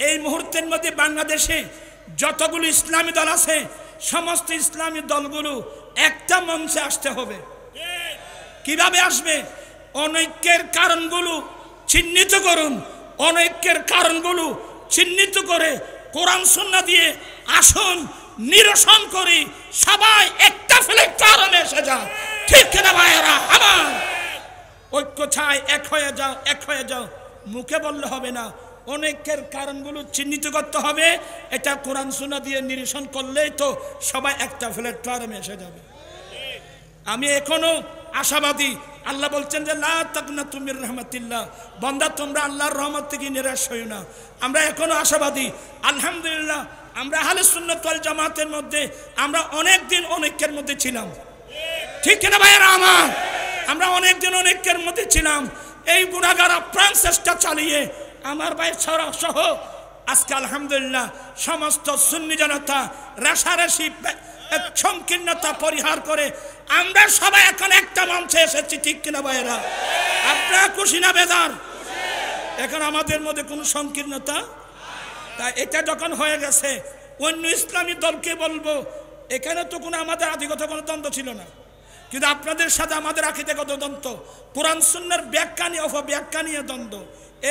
এই মুহূর্তের মধ্যে বাংলাদেশে যতগুলো ইসলামী দল আছে সমস্ত ইসলামী দলগুলো একটা মঞ্চে আসতে হবে। কিভাবে আসবে? অনৈক্যের কারণগুলো চিহ্নিত করুন, অনৈক্যের কারণগুলো চিহ্নিত করে কোরআন সুন্নাহ দিয়ে আসুন নিরসন করি, সবাই একটা প্ল্যাটফর্মে এসে যাও। ঠিক কিনা ভাইয়েরা আমার? ঐক্য চাই, এক হয়ে যাও, এক হয়ে যাও মুখে বললে হবে না, অনেকের কারণগুলো চিহ্নিত করতে হবে। এটা কোরআন সুন্নাহ দিয়ে নিরসন করলেই তো সবাই একটা প্ল্যাটফর্মে এসে যাবে। আমি এখনো আশাবাদী। আল্লাহ বলছেন যে লা তাকনাতু মির রাহমাতিল্লাহ, বান্দা তোমরা আল্লাহর রহমত থেকে নিরাশ হইও না। আমরা এখনো আশাবাদী। আলহামদুলিল্লাহ আমরা আহলে সুন্নাত ওয়াল জামাতের মধ্যে আমরা অনেক দিন অনেকের মধ্যে ছিলাম। ঠিক কিনা ভাইয়েরা আমার? আমরা অনেক দিন অনেকের মধ্যে ছিলাম। এই গুনাহগার আপ্রাণ চেষ্টা চালিয়ে আমার ভাই সহ আজকে আলহামদুলিল্লাহ সমস্ত সুন্নি জনতা রাশারাশি সংকীর্ণতা পরিহার করে আমরা সবাই এখন একটা মঞ্চে এসেছি। ঠিক কিনা ভাইয়েরা? আপনারা খুশি না বেজার? এখন আমাদের মধ্যে কোনো সংকীর্ণতা তাই এটা যখন হয়ে গেছে অন্য ইসলামী দলকে বলবো এখানে তো কোনো আমাদের আধিগত কোনো দ্বন্দ্ব ছিল না, কিন্তু আপনাদের সাথে আমাদের আকীদাগত দ্বন্দ্ব, কোরআন সুন্নাহর ব্যাখ্যা নিয়ে অপব্যাখ্যা নিয়ে দ্বন্দ্ব।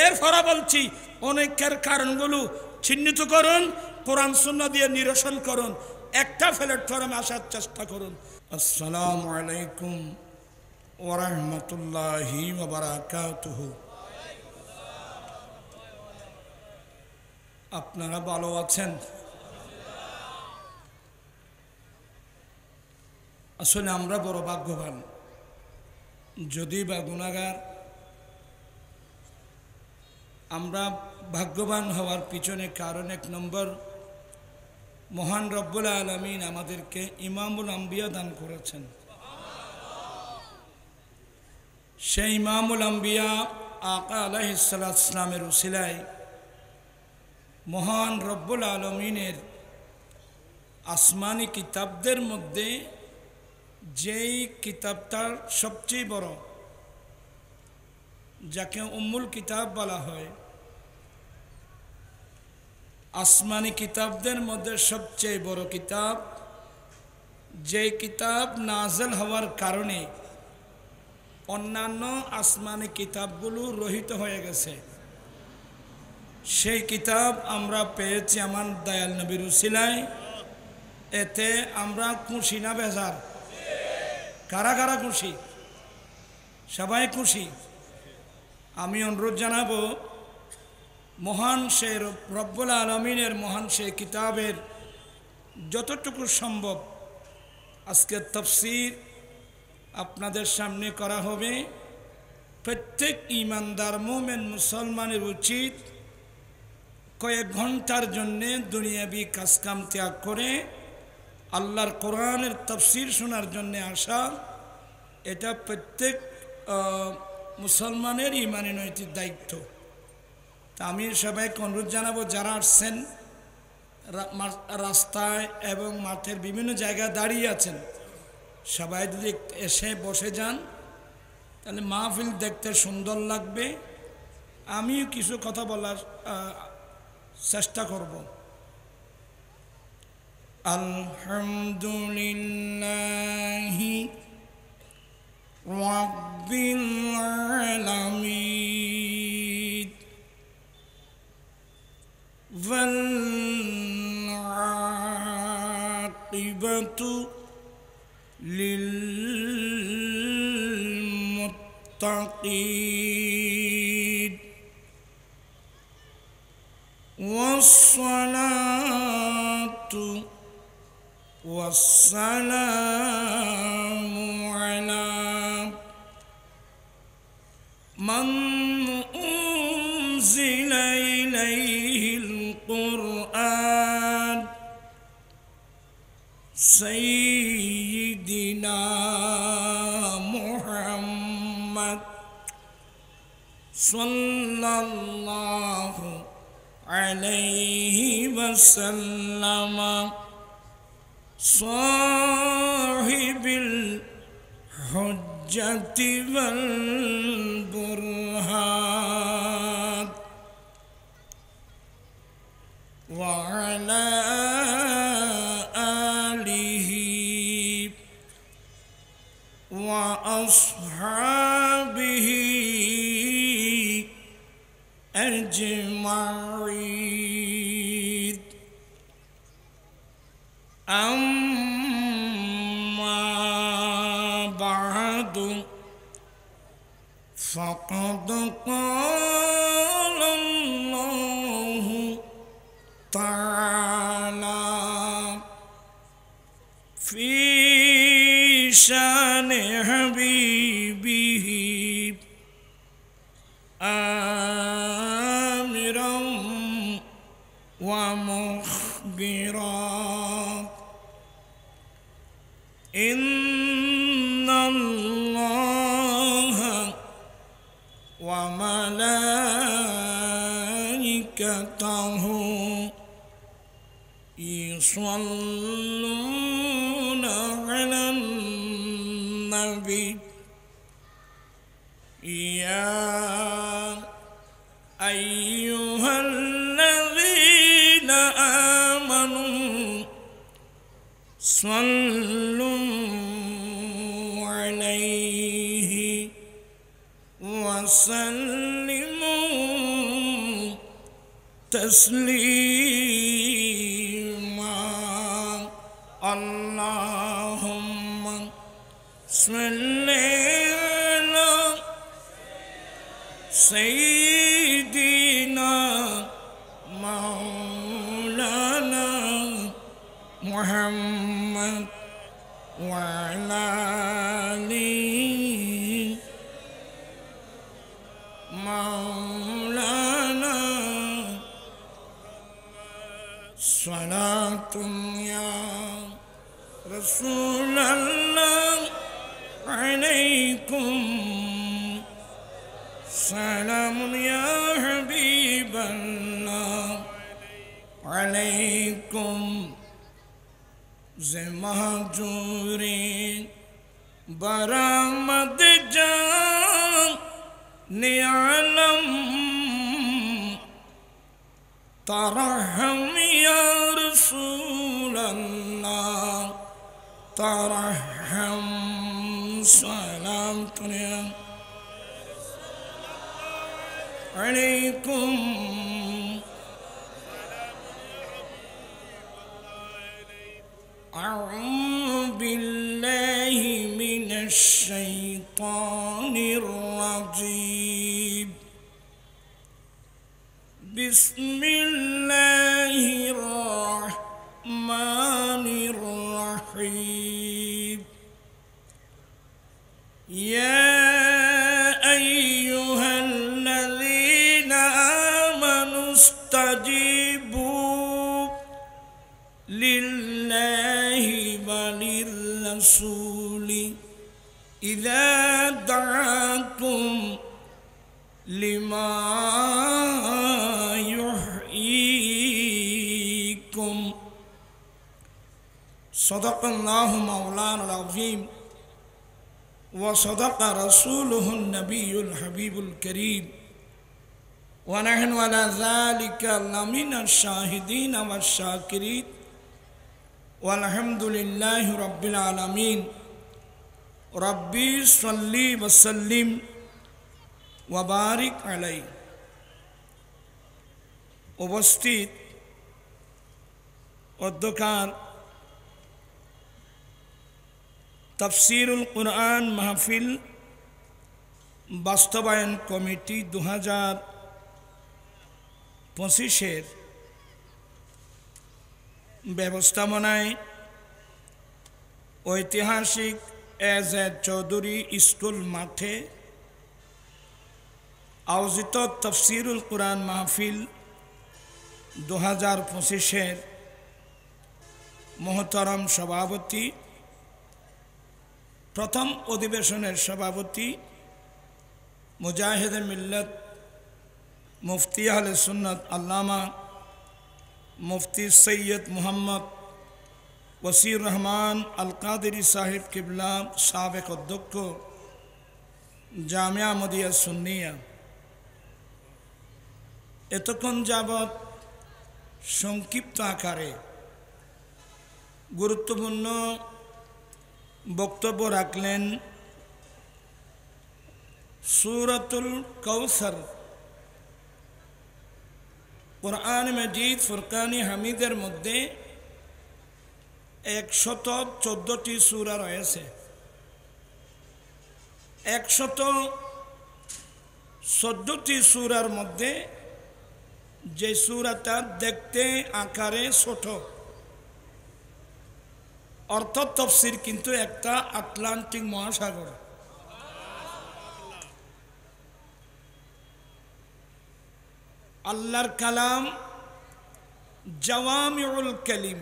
এর ফলে বলছি অনেকের কারণগুলো চিহ্নিত করুন, কোরআন সুন্নাহ দিয়ে নিরসন করুন, একটা প্ল্যাটফর্মে আসার চেষ্টা করুন। আসসালামু আলাইকুম ওয়া রাহমাতুল্লাহি ওয়া বারাকাতুহু। আপনারা ভালো আছেন? আসলে আমরা বড় ভাগ্যবান, যদি বা গুনাহগার। আমরা ভাগ্যবান হওয়ার পিছনে কারণ এক নম্বর, মহান রব্বুল আলামিন আমাদেরকে ইমামুল আম্বিয়া দান করেছেন। সেই ইমামুল আম্বিয়া আকা আলাইহিস সালাতু ওয়াস সালামের উসিলায় মহান রব্বুল আলামিনের আসমানি কিতাবদের মধ্যে যেই কিতাবটার সবচেয়ে বড়, যাকে উম্মুল কিতাব বলা হয়, আসমানি কিতাবদের মধ্যে সবচেয়ে বড় কিতাব, যে কিতাব নাযিল হওয়ার কারণে অন্যান্য আসমানি কিতাবগুলো রহিত হয়ে গেছে, সেই কিতাব আমরা পেয়েছি আমার দয়াল নবীর উসিলায়। এতে আমরা খুশি না বেজার? কারা কারা খুশি? সবাই খুশি। আমি অনুরোধ জানাবো মহান সে রব্বুল আলামিনের মহান সে কিতাবের যতটুকু সম্ভব আজকে তাফসীর আপনাদের সামনে করা হবে। প্রত্যেক ঈমানদার মুমিন মুসলমানের উচিত কয়েক ঘন্টার জন্যে দুনিয়াবি কাজকাম ত্যাগ করে আল্লাহর কোরআনের তাফসীর শোনার জন্যে আসা। এটা প্রত্যেক মুসলমানের ঈমানি নৈতিক দায়িত্ব। তা আমি সবাইকে অনুরোধ জানাবো, যারা আসছেন রাস্তায় এবং মাঠের বিভিন্ন জায়গায় দাঁড়িয়ে আছেন, সবাই যদি এসে বসে যান তাহলে মাহফিল দেখতে সুন্দর লাগবে। আমিও কিছু কথা বলার চেষ্টা করব। আলহামদুলিল্লাহি রাব্বিল আলামিন ওয়াল আকিবাতু লিল মুত্তাকিন ওয়াসসালাতু ওয়াসসালামু আলা মান উনজিলা ইলাইহিল কুরআন সাইয়্যিদিনা মুহাম্মদ সাল্লাল্লাহু আলাইহি ওয়াসাল্লাম সাহিবিল হুজ্জাতি ওয়াল বুরহান وعلى آله وأصحابه أجمعين أما بعد فقد قال الله تعالى في شان حبيبه آمرا ومخبرا إن الله وملائكته يصلون على النبي يا أيها الذين آمنوا صلوا عليه وسلموا تسليما اللهم صل على سيدنا مولانا محمد وعلى آله مولانا صلاة يا رسول الله عليكم سلام يا حبيب الله عليكم زمهجورين برامد جان نعلم ترحم يا رسول الله ترحم سلام عليكم أعوذ بالله من الشيطان الرجيم بسم الله الرحمن الرحيم يا أيها الذين آمنوا استجيبوا لله وللرسول إذا دعاكم لما يحييكم صدق الله مولانا العظيم وصدق رسوله النبي الحبيب الكريم ونحن على ذلك لمن الشاهدين والشاكرين والحمد لله رب العالمين ربي صلي وسلم وبارك عليه উপস্থিত অধ্যকার তাফসীরুল কুরআন মাহফিল বাস্তবায়ন কমিটি 2025 ব্যবস্থাপনায় ঐতিহাসিক এজেড চৌধুরী স্কুল মাঠে আয়োজিত তাফসীরুল কুরআন মাহফিল 2025 মহতরম সভাপতি প্রথম অধিবেশনের সভাপতি মুজাহিদ মিল্লত মুফতি আহলে সুন্নাত আল্লামা মুফতি সৈয়দ মোহাম্মদ ওসির রহমান আল কাদেরী সাহেব কিবলা সাবেক অধ্যক্ষ জামিয়া মদিয়া সুন্নিয়া এতক্ষণ যাবৎ সংক্ষিপ্ত আকারে গুরুত্বপূর্ণ বক্তব্য রাখলেন সূরাতুল কাউসার কুরআন মাজিদ ফুরকানি হামিদের মধ্যে 114টি সূরা রয়েছে। 114টি সূরার মধ্যে যে সূরাটা দেখতে আকারে ছোট, অর্থ তাফসীর কিন্তু একটা আটলান্টিক মহাসাগর। আল্লাহর কালাম জাওয়ামিউল কালিম।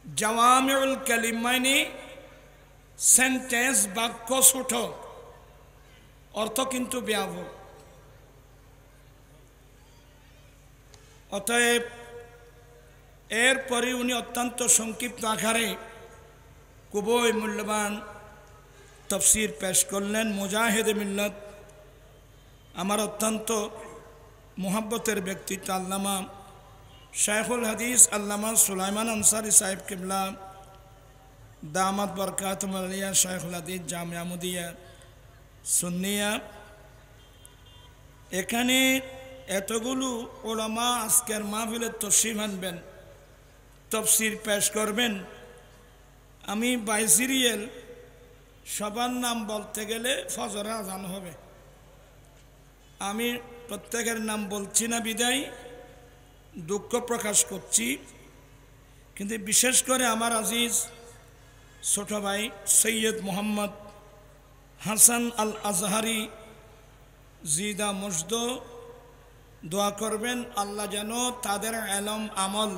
জাওয়ামিউল কালিম মানে সেন্টেন্স, বাক্য ছোট, অর্থ কিন্তু ব্যাপক। অতএব এরপরে উনি অত্যন্ত সংক্ষিপ্ত আকারে খুবই মূল্যবান তাফসীর পেশ করলেন। মুজাহিদে মিল্লাত, আমার অত্যন্ত মুহাব্বতের ব্যক্তিত্ব আল্লামা শাইখুল হাদিস আল্লামা সুলাইমান আনসারী সাহেব কিবলা দামাত বরকাতুহুম আলিয়া, শাইখুল হাদিস জামিয়া মুদিয়া সুন্নিয়া। এখানে এতগুলো ওলামা আজকের মাহফিলে তশরিফ আনবেন, তাফসীর পেশ করবেন। আমি বাইসিরিয়াল সবার নাম বলতে গেলে ফজরের আজান হবে। আমি প্রত্যেকের নাম বলছি না বিদায় দুঃখ প্রকাশ করছি, কিন্তু বিশেষ করে আমার আজিজ ছোট ভাই সৈয়দ মোহাম্মদ হাসান আল আজহারি জিদা মসদ, দোয়া করবেন আল্লাহ যেন তাদের ইলম আমল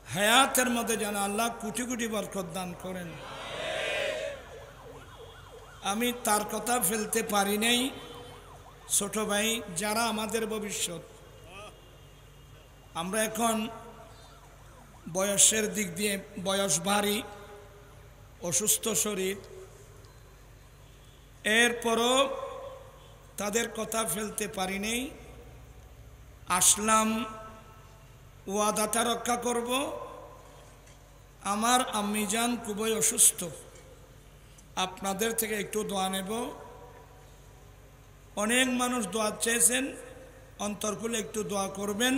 হায়াতের মধ্যে যেন আল্লাহ কোটি কোটি বরকত দান করেন। আমি তার কথা ফেলতে পারি নাই। ছোট ভাই যারা আমাদের ভবিষ্যৎ, আমরা এখন বয়সের দিক দিয়ে বয়স ভারী, অসুস্থ শরীর, এরপরও তাদের কথা ফেলতে পারি নাই। আসলাম, ওয়াদাটা রক্ষা করব। আমার আম্মিজান খুবই অসুস্থ, আপনাদের থেকে একটু দোয়া নেব। অনেক মানুষ দোয়া চেয়েছেন, অন্তর খুলে একটু দোয়া করবেন।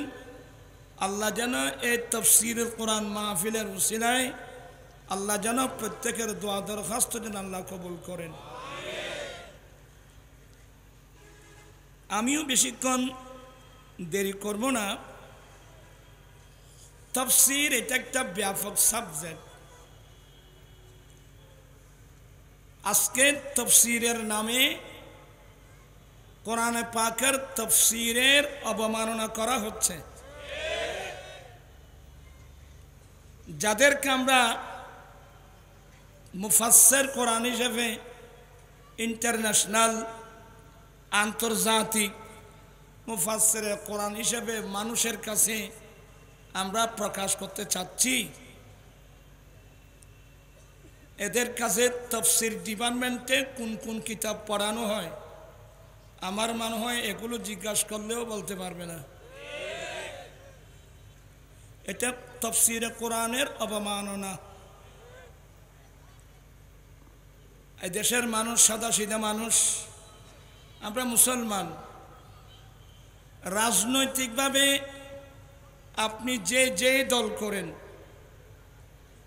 আল্লাহ যেন এই তাফসীরুল কোরআন মাহফিলের উসিলায় আল্লাহ যেন প্রত্যেকের দোয়া দরখাস্ত যেন আল্লাহ কবুল করেন। আমিও বেশিক্ষণ দেরি করব না। তাফসীর এটা একটা ব্যাপক সাবজেক্ট। আজকে তাফসীরের নামে কোরআনে পাকের তাফসীরের অবমাননা করা হচ্ছে। যাদেরকে আমরা মুফাসসির কোরআন হিসেবে ইন্টারন্যাশনাল আন্তর্জাতিক মুফাসসির কোরআন হিসেবে মানুষের কাছে আমরা প্রকাশ করতে চাচ্ছি, এদের কাছে তাফসীর ডিপার্টমেন্টে কোন কোন কিতাব পড়ানো হয় আমার মনে হয় এগুলো জিজ্ঞাসা করলেও বলতে পারবে না। এটা তাফসীরে কোরআনের অবমাননা। এই দেশের মানুষ সাদা সিধা মানুষ, আমরা মুসলমান। রাজনৈতিকভাবে আপনি যে দল করেন,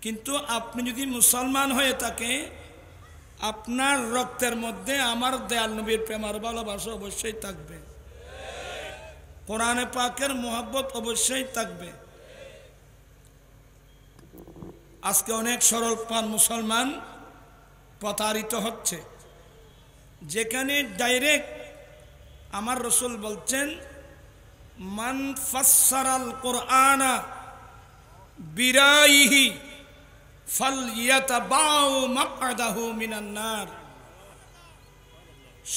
কিন্তু আপনি যদি মুসলমান হয়ে থাকে, আপনার রক্তের মধ্যে আমার দয়াল নবীর প্রেম আর ভালোবাসা অবশ্যই থাকবে, কোরআনে পাকের মোহাব্বত অবশ্যই থাকবে। আজকে অনেক সরল পান মুসলমান প্রতারিত হচ্ছে, যেখানে ডাইরেক্ট আমার রসুল বলছেন মান ফাসসারাল কোরআনা বিরাইহি ফালইয়াতাবাউ মাকআদাহু মিনান নার।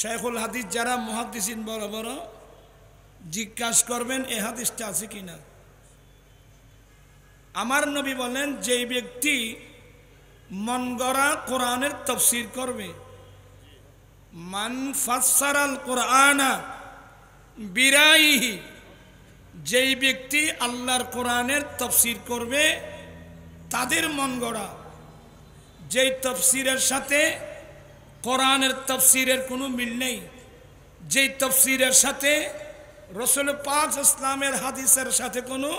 শাইখুল হাদিস যারা মুহাদ্দিসিন বড় বড় জিজ্ঞাসা করবেন এই হাদিসটা আছে কিনা। আমার নবী বলেন যে ব্যক্তি মন গড়া কোরআনের তাফসীর করবে, মান ফাসসারাল কোরআনা বিরাইহি যেই ব্যক্তি আল্লাহর কোরআনের তাফসীর করবে তাদের মন গড়া, যেই তাফসীরের সাথে কোরআনের তাফসীরের কোনো মিল নেই, যেই তাফসীরের সাথে রাসূল পাক ইসলামের হাদিসের সাথে কোনো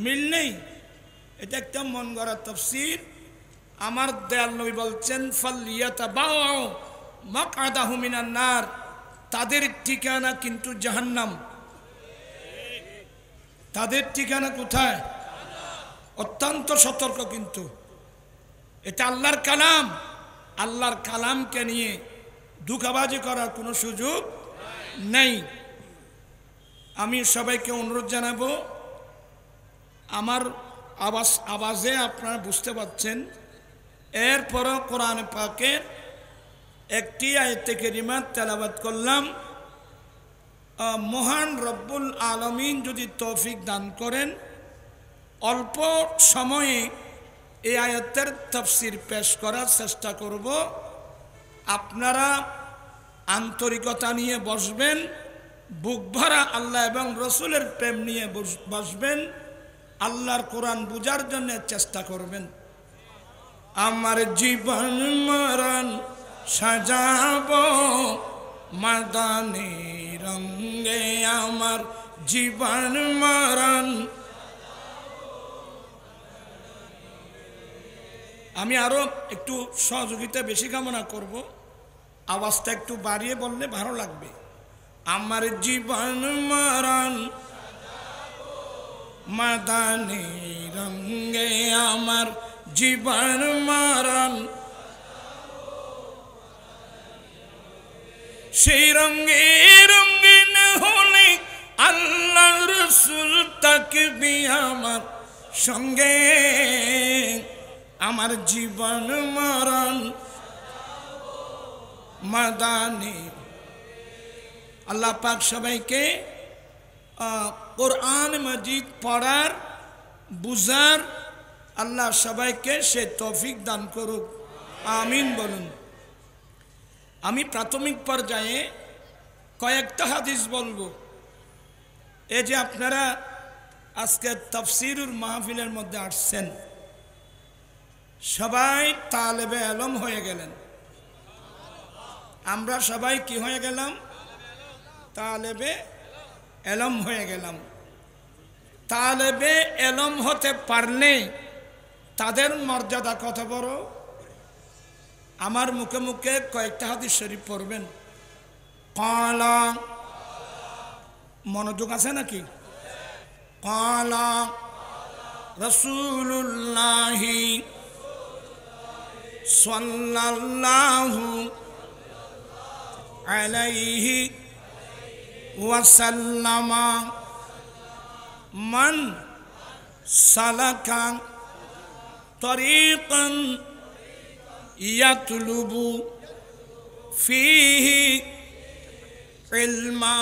মিল নেই, এটা একটা মন গড়া তাফসীর। আমার দয়াল নবী বলছেন ফালিয়াতাবাউ মাকআদাহু মিনান নার, তাদের ঠিকানা কিন্তু জাহান্নাম। তাদের ঠিকানা কোথায়? অত্যন্ত সতর্ক, কিন্তু এটা আল্লাহর কালাম। আল্লাহর কালামকে নিয়ে ধোঁকাবাজি করার কোনো সুযোগ নেই। আমি সবাইকে অনুরোধ জানাবো, আমার আওয়াজে আপনারা বুঝতে পারছেন। এরপরও কোরআন পাকের একটি আয়াতে কারিমা তেলাওয়াত করলাম। মহান রব্বুল আলামিন যদি তৌফিক দান করেন, অল্প সময়ে এই আয়াতের তাফসীর পেশ করার চেষ্টা করব। আপনারা আন্তরিকতা নিয়ে বসবেন, বুক ভরা আল্লাহ এবং রসুলের প্রেম নিয়ে বসবেন, আল্লাহর কোরআন বুঝার জন্য চেষ্টা করবেন। আমার জীবন মরণ সাজাবো মাদানী রঙে, আমার জীবন মরণ। আমি আরো একটু সহযোগিতা বেশি কামনা করব, আওয়াজটা একটু বাড়িয়ে বললে ভালো লাগবে। আমার জীবন মরণ মাদানী রঙে, আমার জীবন মরণ সেই রঙে রঙিন হলে আল্লাহ রসুল থাকবে আমার সঙ্গে। আমার জীবন মরণ মাদানী। আল্লাহ পাক সবাইকে কোরআন মাজিদ পড়ার বুঝার আল্লাহ সবাইকে সে তৌফিক দান করুক, আমিন বলুন। আমি প্রাথমিক পর্যায়ে কয়েকটা হাদিস বলবো। এই যে আপনারা আজকে তাফসীরুল মাহফিলের মধ্যে আসছেন, সবাই তালেবে ইলম হয়ে গেলেন। আমরা সবাই কি হয়ে গেলাম? তালেবে ইলম হয়ে গেলাম। তালেবে ইলম হতে পারলে তাদের মর্যাদা কত বড়। আমার মুখে মুখে কয়েকটা হাদিস শরীফ পড়বেন। ক্বালা, মনোযোগ আছে নাকি? ক্বালা রাসূলুল্লাহি সাল্লাল্লাহু আলাইহি ওয়াসাল্লাম, মান সালাকা তরিকান ইয়াতলুবু ফিহি ইলমা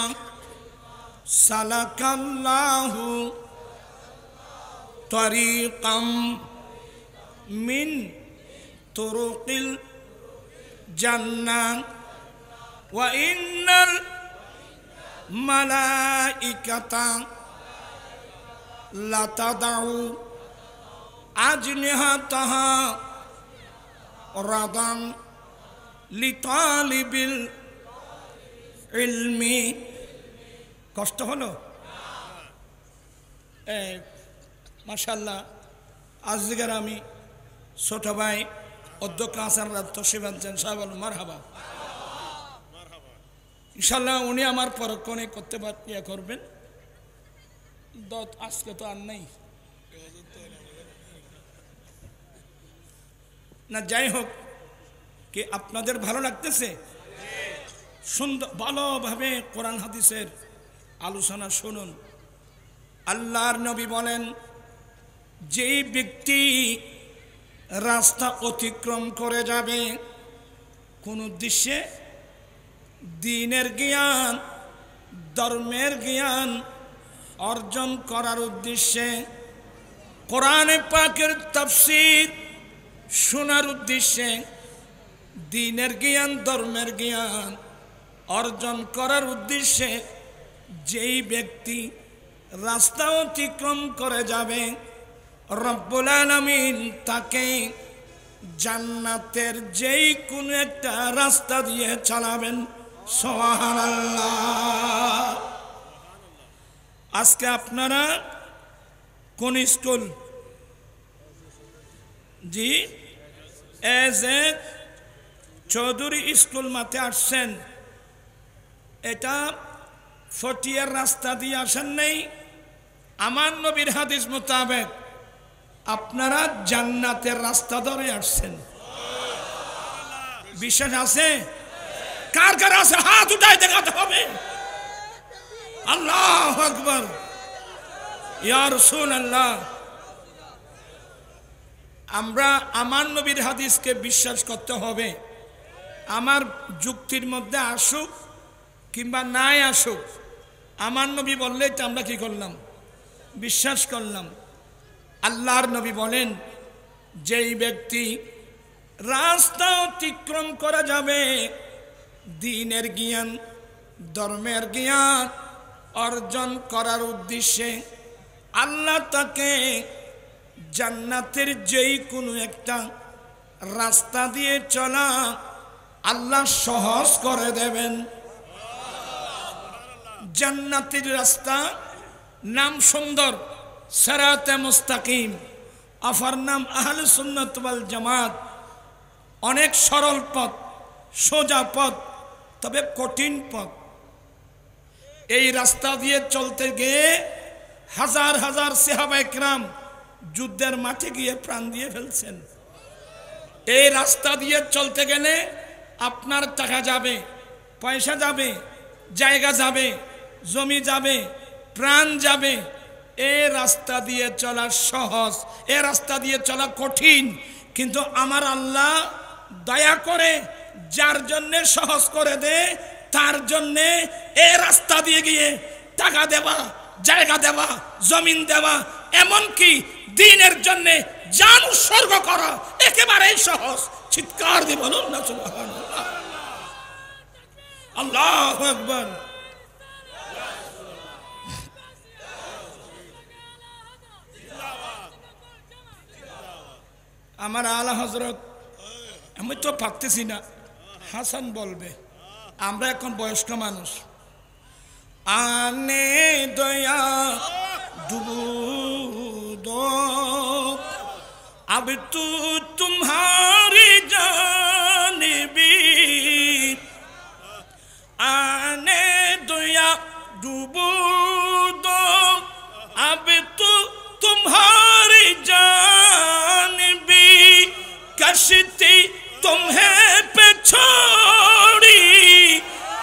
সালাকাল্লাহু তরিকাম মিন তুরুকিল জান্নাহ ওয়া ইন্নাল মালাইকাতা লাতাদাউ আজনিহাতাহা রাদান লিতালিবিল ইলমি। কষ্ট হলো? মাশাআল্লাহ, আজকের আমি ছোট ভাই অধ্যক্ষ হাসান রাত তশরিফ আনছেন, সাহেব মারহাবা। ইনশাল্লাহ উনি আমার পরক্ষণে করতে ইয়ে করবেন। আজকে তো আর নাই না, যাই হোক, কি আপনাদের ভালো লাগতেছে? সুন্দর ভালোভাবে কোরআন হাদিসের আলোচনা শুনুন। আল্লাহর নবী বলেন, যেই ব্যক্তি রাস্তা অতিক্রম করে যাবে কোন উদ্দেশ্যে? দ্বীনের জ্ঞান, ধর্মের জ্ঞান অর্জন করার উদ্দেশ্যে, কোরআনে পাকের তাফসীর শোনার উদ্দেশ্যে, দ্বীনের জ্ঞান, ধর্মের জ্ঞান অর্জন করার উদ্দেশ্যে যেই ব্যক্তি রাস্তা অতিক্রম করে যাবে, রব্বুল আলামিন তাকে জান্নাতের যেই কোনো একটা রাস্তা দিয়ে চালাবেন। সুবহানাল্লাহ। আজকে আপনারা কোন school? G, as a Chowdhury school মাঠে আসছেন। এটা ফটিয়ার রাস্তা দিয়ে আসেন নেই। আমার নবীর হাদিস মোতাবেক আপনারা জান্নাতের রাস্তা ধরে আসছেন। বিশ্বাস আছে? কার কার আছে হাত উঠাই দেখাতে হবে। আল্লাহু আকবার, ইয়া রাসূলুল্লাহ। আমরা আমার নবীর হাদিসকে বিশ্বাস করতে হবে। আমার যুক্তির মধ্যে আসুক কিংবা নাই আসুক, আমার নবী বললে তো আমরা কি করলাম? বিশ্বাস করলাম। আল্লাহর নবী বলেন, যেই ব্যক্তি রাস্তা অতিক্রম করা যাবে দ্বীনের জ্ঞান, ধর্মের জ্ঞান অর্জন করার উদ্দেশ্যে, আল্লাহ তাকে জান্নাতের যেই কোনো একটা রাস্তা দিয়ে চলা আল্লাহ সহজ করে দেবেন। জান্নাতের রাস্তা নাম সুন্দর, সিরাতে মুস্তাকিম। আফার নাম আহলে সুন্নাত ওয়াল জামাত। অনেক সরল পথ, সোজা পথ, তবে কঠিন পথ। এই রাস্তা দিয়ে চলতে গিয়ে হাজার হাজার সাহাবায়ে কেরাম যুদ্ধের মাঠে গিয়ে প্রাণ দিয়ে ফেলছেন। এই রাস্তা দিয়ে চলতে গেলে আপনার টাকা যাবে, পয়সা যাবে, জায়গা যাবে, জমি যাবে, প্রাণ যাবে। এই রাস্তা দিয়ে চলা সহজ, এ রাস্তা দিয়ে চলা কঠিন। কিন্তু আমার আল্লাহ দয়া করে যার জন্য সহজ করে দেয়, তার জন্যে এই রাস্তা দিয়ে গিয়ে টাকা দেওয়া, জায়গা দেওয়া, জমিন দেওয়া, এমনকি দ্বীনের জন্য জান উৎসর্গ করা একেবারেই সহজ। চিৎকার দিয়ে বলুন না সুবহানাল্লাহ। আল্লাহু আকবার। আমার আলা হযরত, আমি তো পারতেছি না, হাসান বলবে। আমরা এখন বয়স্ক মানুষ। আনে দয়া দুবুদ अब तो तुम्हारी जानिबी, आने दया डूबो दो अब तो तुम्हारी जानिबी, कश्ती तुम्हें पे छोड़ी,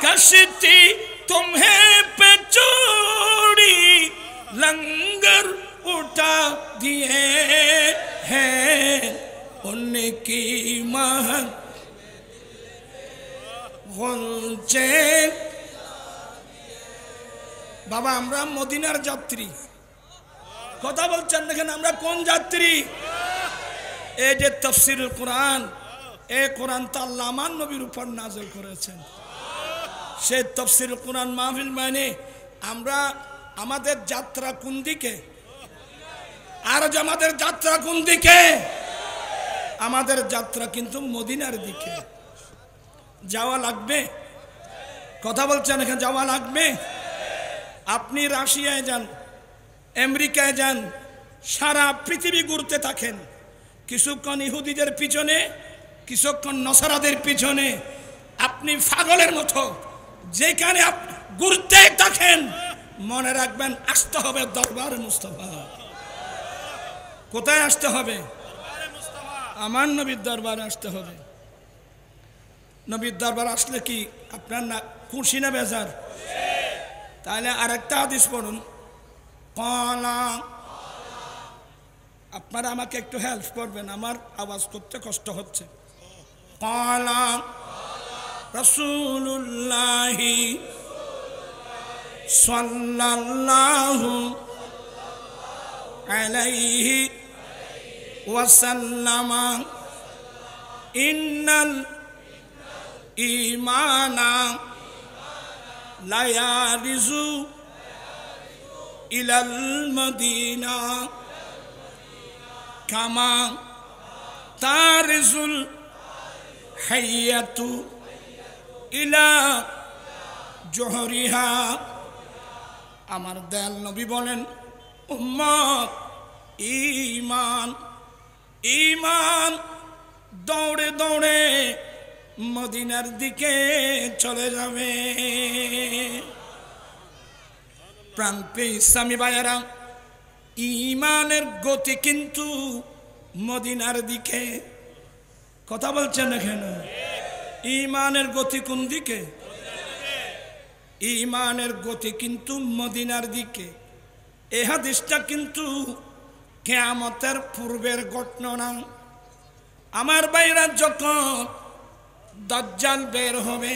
कश्ती तुम्हें पे छोड़ी, लंगर उठा दिए हैं उनकी महन গলছে। বাবা আমরা মদিনার যাত্রী, কথা বলছেন দেখেন আমরা কোন যাত্রী? এই যে তাফসীরুল কোরআন, এই কোরআন তো আল্লাহ আমার নবীর উপর নাযিল করেছেন। সেই তাফসীরুল কোরআন মাহফিল মানে আমরা, আমাদের যাত্রা কোন দিকে? আর আমাদের যাত্রা কোন দিকে? আমাদের যাত্রা কিন্তু মদিনার দিকে। যাওয়া লাগবে, কথা বলছেন এখানে যাওয়া লাগবে। আপনি রাশিয়ায় যান, আমেরিকায় যান, সারা পৃথিবী ঘুরতে থাকেন, কিছুক্ষণ ইহুদিদের পিছনে, কিছুক্ষণ নসারাদের পিছনে, আপনি পাগলের মতো যেখানে ঘুরতে থাকেন, মনে রাখবেন আসতে হবে দরবারে মুস্তাফা। কোথায় আসতে হবে? আমার নবীর দরবারে আসতে হবে। নবীর দরবার আসলে কি আপনার না খুশি না বেজার? তাহলে আরেকটা হাদিস পড়ুন। কলা, আপনারা আমাকে একটু হেল্প করবেন, আমার আওয়াজ করতে কষ্ট হচ্ছে। কলা রাসূলুল্লাহি সাল্লাল্লাহু আলাইহি ওয়াসাল্লাম, ইন্নাল ঈমানা লা ইয়ারিজু ইলাল মদিনা কামা তারজুল হাইয়াতু ইলা জোহরিহা। আমার দয়াল নবী বলেন, উম্মত ঈমান ঈমান দৌড়ে দৌড়ে মদিনার দিকে চলে যাবে। প্রান্তে ইসলামী ভাইয়েরা, ঈমানের গতি কিন্তু মদিনার দিকে। কথা বলছেন না কেন? ঈমানের গতি কোন দিকে? ঈমানের গতি কিন্তু মদিনার দিকে। এই হাদিসটা কিন্তু কিয়ামতের পূর্বের ঘটনা। আমার ভাইরা, যখন দাজ্জাল বের হবে,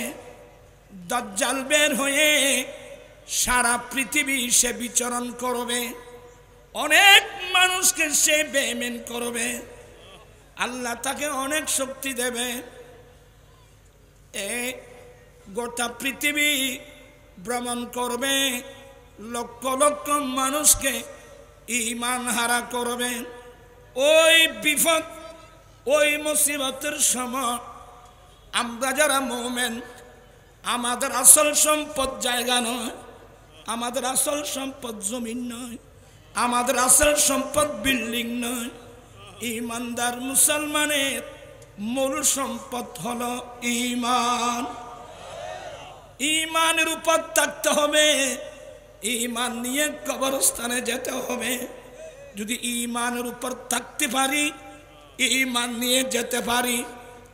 দাজ্জাল বের হয়ে সারা পৃথিবী সে বিচরণ করবে, অনেক মানুষকে সে বেঈমান করবে, আল্লাহ তাকে অনেক শক্তি দেবে। এই গোটা পৃথিবী ভ্রমণ করবে, লক্ষ লক্ষ মানুষকে ঈমান হারা করবে। ওই বিপদ, ওই মুসিবতের সময় আমরা যারা মুমিন, আমাদের আসল সম্পদ জায়গা নয়, আমাদের আসল সম্পদ জমিন নয়, আমাদের আসল সম্পদ বিল্ডিং নয়। ঈমানদার মুসলমানের মূল সম্পদ হলো ঈমান। ঈমানের উপর থাকতে হবে, ঈমান নিয়ে কবরস্থানে যেতে হবে। যদি ঈমানের উপর থাকতে পারি, ঈমান নিয়ে যেতে পারি,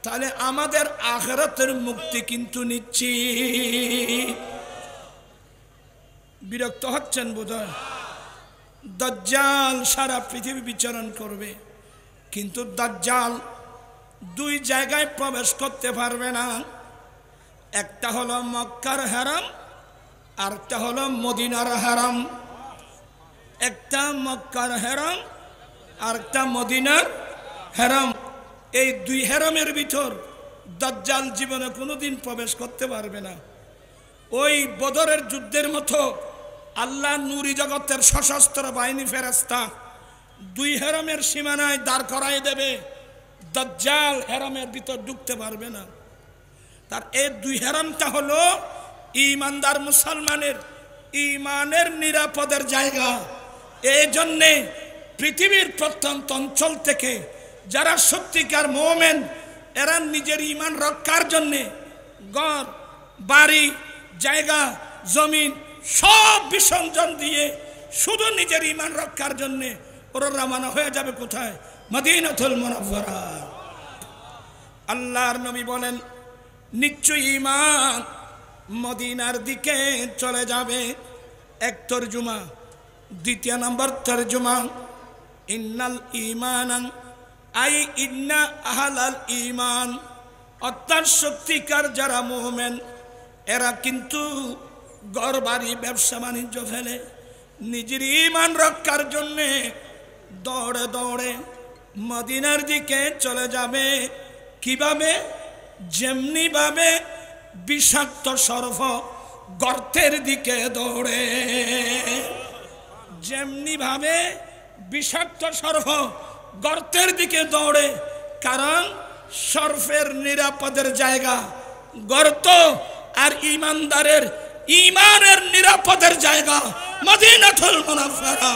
তাহলে আমাদের আখিরাতের মুক্তি কিন্তু নিচ্ছি। বিরক্ত হচ্ছেন বোধহয়? দাজ্জাল সারা পৃথিবী বিচরণ করবে, কিন্তু দাজ্জাল দুই জায়গায় প্রবেশ করতে পারবে না। একটা হলো মক্কার হারাম, আর একটা হলো মদিনার হারাম। একটা মক্কার হারাম, আর একটা মদিনার হারাম। এই দুই হারামের ভিতর দাজ্জাল জীবনে কোনোদিন প্রবেশ করতে পারবে না। ওই বদরের যুদ্ধের মতো আল্লাহ নূরি জগতের সশস্ত্র বাহিনী ফেরেশতা দুই হারামের সীমানায় দাঁড় করাই দেবে, দাজ্জাল হারামের ভিতর ঢুকতে পারবে না। তার এই দুই হারামটা হলো ঈমানদার মুসলমানের ঈমানের নিরাপদের জায়গা। এই জন্যে পৃথিবীর প্রত্যন্ত অঞ্চল থেকে যারা সত্যিকার মুমিন, এরা নিজের ঈমান রক্ষার জন্যে ঘর বাড়ি জায়গা জমিন সব বিসর্জন দিয়ে শুধু নিজের ঈমান রক্ষার জন্যে ওরা রওনা হয়ে যাবে কোথায়? মদিনাতুল মুনাওয়ারা। আল্লাহর নবী বলেন, নিশ্চয়ই ঈমান মদিনার দিকে চলে যাবে। এক তরজমা। দ্বিতীয় নম্বর তরজমা, ইন্নাল ঈমানান আই ইন্না আহলাল ঈমান, অর্থাৎ সত্যিকার যারা মুমিন এরা কিন্তু ঘর বাড়ি ব্যবসা বাণিজ্য ফেলে নিজের ঈমান রক্ষার জন্যে দৌড়ে দৌড়ে মদিনার দিকে চলে যাবে। কিভাবে? যেমনি ভাবে বিষাক্ত সর্প গর্তের দিকে দৌড়ে, যেমনি ভাবে বিষাক্ত সর্প গর্তের দিকে দৌড়ে। কারণ সর্পের নিরাপদের জায়গা গর্ত, আর ঈমানদারের ঈমানের নিরাপদের জায়গা মদিনাতুল মুনাওয়ারা।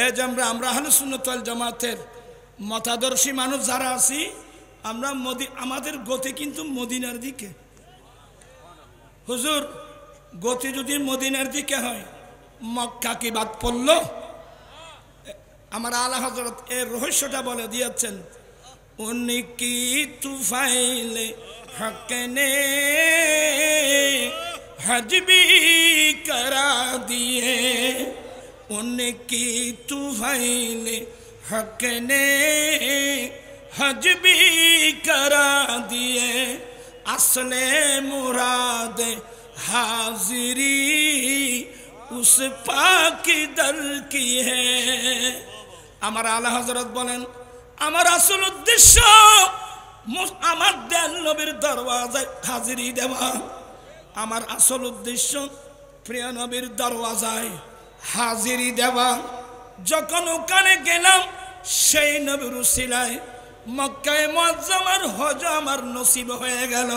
এই যে আমরা আহলে সুন্নাত ওয়াল জামাতের মতাদর্শী মানুষ যারা আছি, আমরা আমাদের গতি কিন্তু মদিনার দিকে। হুজুর, গতি যদি মদিনার দিকে হয়, মক্কা কি বাদ পড়ল? আমার আলা হযরত এর রহস্যটা বলে দিয়েছেন। উনি কি তুফাইলে হক নে হজ भी करा दिए, उनकी तुफाइले हक ने हज भी करा दिए, असले मुराद हाजिरी उस पाक दर की है। আমার আলা হযরত বলেন, আমার আসল উদ্দেশ্য আমার দয়াল নবীর দরওয়াজায় হাজিরি দেওয়া। আমার আসল উদ্দেশ্য প্রিয় নবীর দরওয়াজায় হাজিরি দেওয়া। যখন ওখানে গেলাম সেই নবীর উসিলায় মক্কায়ে মুআজ্জামার হজ আমার নসিব হয়ে গেল।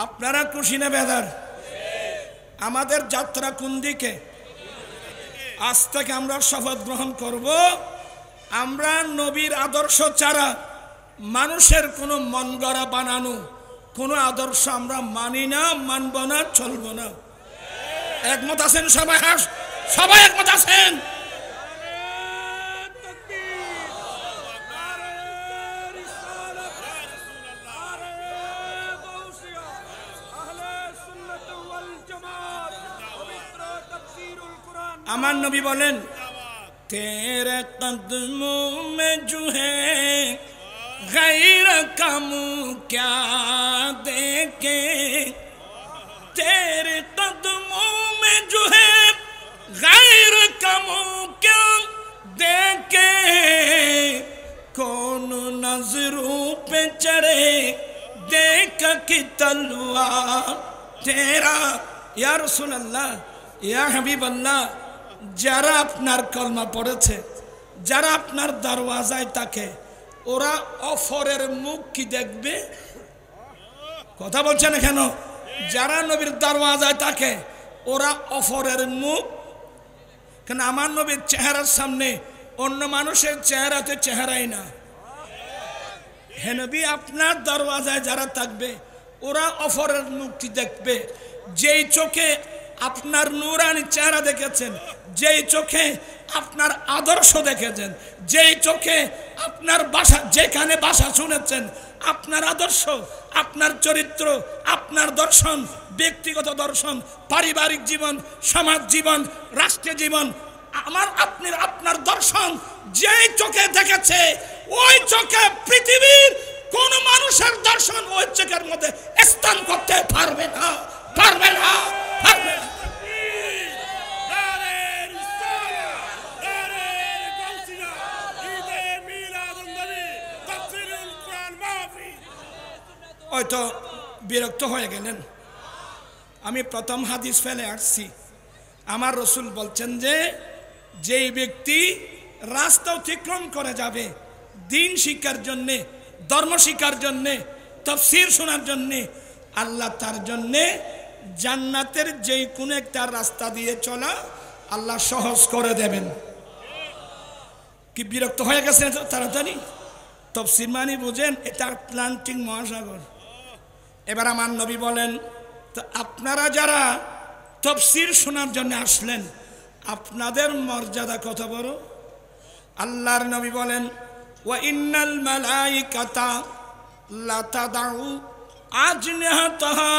আপনারা খুশি না বেদার? আমাদের যাত্রা কোন দিকে? আজ থেকে আমরা শপথ গ্রহণ করব, আমরা নবীর আদর্শ ছাড়া মানুষের কোনো মন গড়া বানানো কোনো আদর্শ আমরা মানি না, মানব না, চলব না। একমত আছেন সবাই? সবাই একমত আছেন? আমার নবী বলেন, তেরে কদমোं में जो है गैर कम क्या देखे, तेरे कदमों में जो है गैर कम क्या देखे, कौन नजरों पे चढ़े देख की तलवार तेरा। या रसूल अल्लाह, या हबीब अल्लाह, যারা আপনার কলমা পড়েছে, যারা আপনার দরওয়াজায় থাকে, ওরা অফরের মুখ কি দেখবে? কথা বলছেন কেন? যারা নবীর দরওয়াজায় থাকে ওরা অফরের মুখ। কেন? আমার নবীর চেহারার সামনে অন্য মানুষের চেহারাতে চেহারাই না। হে নবী, আপনার দরওয়াজায় যারা থাকবে ওরা অফরের মুক্তি দেখবে। যেই চোখে আপনার নূরানি চেহারা দেখেছেন, যেই চোখে আপনার আদর্শ দেখেছেন, যেই চোখে আপনার ভাষা, যেখানে ভাষা শুনেছেন, আপনার আদর্শ, আপনার চরিত্র, আপনার দর্শন, ব্যক্তিগত দর্শন, পারিবারিক জীবন, সমাজ জীবন, রাষ্ট্রীয় জীবন, আপনার দর্শন যেই চোখে দেখেছে, ওই চোখে পৃথিবীর কোন মানুষের দর্শন ওই চোখের মধ্যে স্থান করতে পারবে না, পারবে না, পারবে না। হয়তো বিরক্ত হয়ে গেলেন, আমি প্রথম হাদিস ফেলে আসছি। আমার রসুল বলছেন যে যেই ব্যক্তি রাস্তা অতিক্রম করে যাবে দিন শিক্ষার জন্যে, ধর্ম শিক্ষার জন্যে, তাফসীর শোনার জন্যে, আল্লাহ তার জন্যে জান্নাতের যেই কোনো একটা রাস্তা দিয়ে চলা আল্লাহ সহজ করে দেবেন। কি বিরক্ত হয়ে গেছে তাড়াতাড়ি? তাফসীর মানে বুঝেন, এটা আটলান্টিক মহাসাগর। এবার আমার নবী বলেন, তো আপনারা যারা তাফসীর শোনার জন্য আসলেন, আপনাদের মর্যাদা কত বড়। আল্লাহর নবী বলেন, ওয়া ইন্নাল মালাইকাতা লা তাদাউ আজনিহাতাহা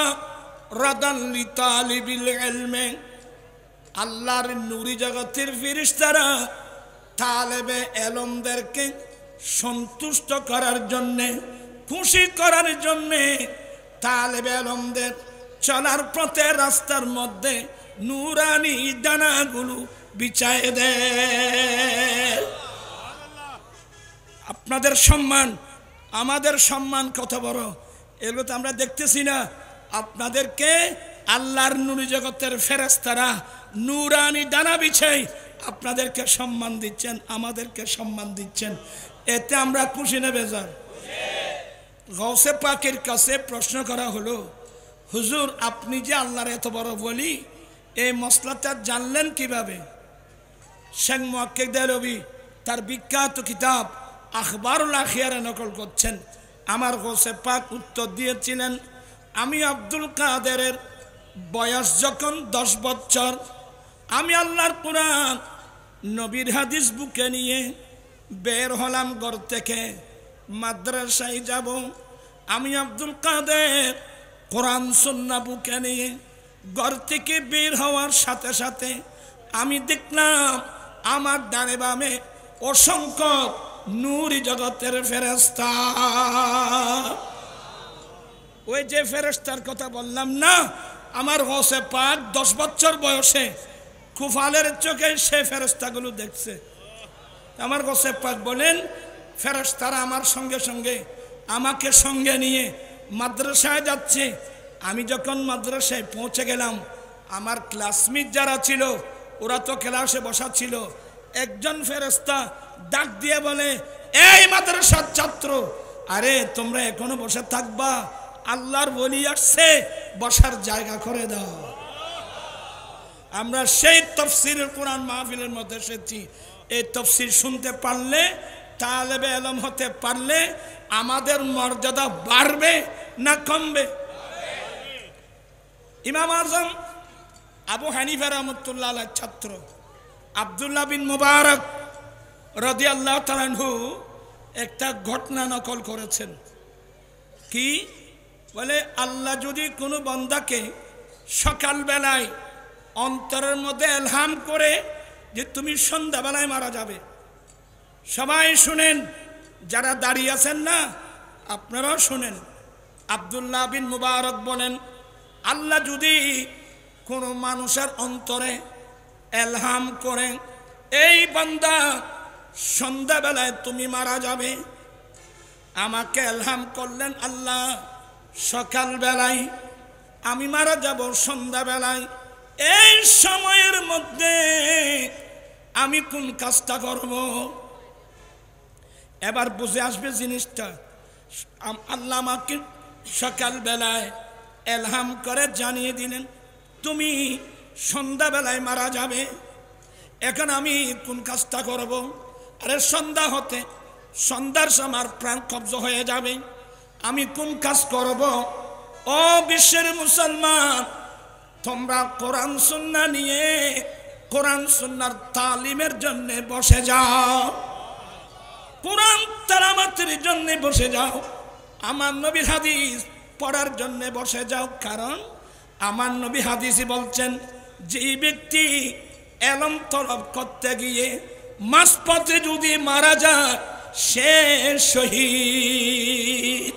রাদান লিতালিবিল ইলমি। আল্লাহর নূরি জগতের ফেরেশতারা তালেবে ইলমদেরকে সন্তুষ্ট করার জন্য, খুশি করার জন্য তালেবে ইলমদের চলার পথে রাস্তার মধ্যে নূরানি ডানাগুলো বিছায় দেয়। আপনাদের সম্মান, আমাদের সম্মান কত বড়, এগুলো তো আমরা দেখতেছি না। আপনাদেরকে আল্লাহর নূরি জগতের ফেরেশতারা নূরানি ডানা বিছাই আপনাদেরকে সম্মান দিচ্ছেন, আমাদেরকে সম্মান দিচ্ছেন। এতে আমরা খুশি না বেজার? গৌসে পাকের কাছে প্রশ্ন করা হলো, হুজুর আপনি যে আল্লাহর এত বড় বলি, এই মসলাটা জানলেন কিভাবে? শেখ মুহাক্কিক দেহলভী তার বিখ্যাত কিতাব আখবারুল আখিয়ারে নকল করছেন। আমার গৌসে পাক উত্তর দিয়েছিলেন, আমি আব্দুল কাদেরের বয়স যখন 10 বছর, আমি আল্লাহর কোরআন নবীর হাদিস বুকে নিয়ে বের হলাম ঘর থেকে, মাদ্রাসায় যাব। আমি আব্দুল কাদের কোরআন সুন্নাহ বুকে নিয়ে ঘর থেকে বের হওয়ার সাথে সাথে আমি দেখলাম আমার ডানে বামে অসংখ্য নূরি জগতের ফেরেশতা। ওই যে ফেরেশতার কথা বললাম না, আমার গৌসে পাক 10 বছর বয়সে কুফালের চোখে সে ফেরেশতাগুলো দেখছে। আমার গৌসে পাক বলেন, ফেরেশতারা আমার সঙ্গে সঙ্গে আমাকে সঙ্গে নিয়ে মাদ্রাসায় যাচ্ছে। আমি যখন মাদ্রাসায় পৌঁছে গেলাম, আমার ক্লাসমেট যারা ছিল ওরা তো ক্লাসে বসা ছিল, একজন ফেরেশতা ডাক দিয়ে বলে, এই মাদ্রাসার ছাত্র, আরে তোমরা এখনো বসে থাকবা? আল্লাহর ওলি আসছে, বসার জায়গা করে দাও। আমরা সেই তাফসীরের কোরআন মাহফিলের মধ্যে এসেছি। এই তাফসীর শুনতে পারলে, তালেবে ইলম হতে পারলে আমাদের মর্যাদা বাড়বে না কমবে? ইমাম আজম আবু হানিফা রাহমাতুল্লাহ আলাইহির ছাত্র আব্দুল্লাহ বিন মুবারক রাদিয়াল্লাহু তাআলা আনহু একটা ঘটনা নকল করেছেন। কি বলে, আল্লাহ যদি কোনো বান্দাকে সকালবেলায় অন্তরের মধ্যে ইলহাম করে যে তুমি সন্ধ্যাবেলায় মারা যাবে, সবাই শুনেন, যারা দাঁড়িয়ে আছেন না আপনারাও শুনেন। আব্দুল্লাহ বিন মুবারক বলেন, আল্লাহ যদি কোনো মানুষের অন্তরে ইলহাম করে এই বান্দা সন্ধ্যাবেলায় তুমি মারা যাবে, আমাকে ইলহাম করলেন আল্লাহ সকালবেলায় আমি মারা যাব সন্ধ্যাবেলায়, এই সময়ের মধ্যে আমি কোন কাজটা করব? এবার বুঝে আসবে জিনিসটা। আল্লাহ আমাকে সকালবেলায় ইলহাম করে জানিয়ে দিলেন তুমি সন্ধ্যাবেলায় মারা যাবে, এখন আমি কোন কাজটা করব? আরে সন্ধ্যা হতে সন্ধ্যার সময় আমার প্রাণ কব্জ হয়ে যাবে, আমি কোন কাজ করব? ও বিশ্বের মুসলমান, তোমরা কোরআন সুন্নাহ নিয়ে কোরআন সুন্নাহর তালিমের জন্য বসে যাও, কোরআন তেলাওয়াতের জন্য বসে যাও, আমার নবীর হাদিস পড়ার জন্য বসে যাও। কারণ আমার নবী হাদিসে বলছেন, যে ব্যক্তি ইলম তলব করতে গিয়ে মাঝপথে যদি মারা যায় সে শহীদ।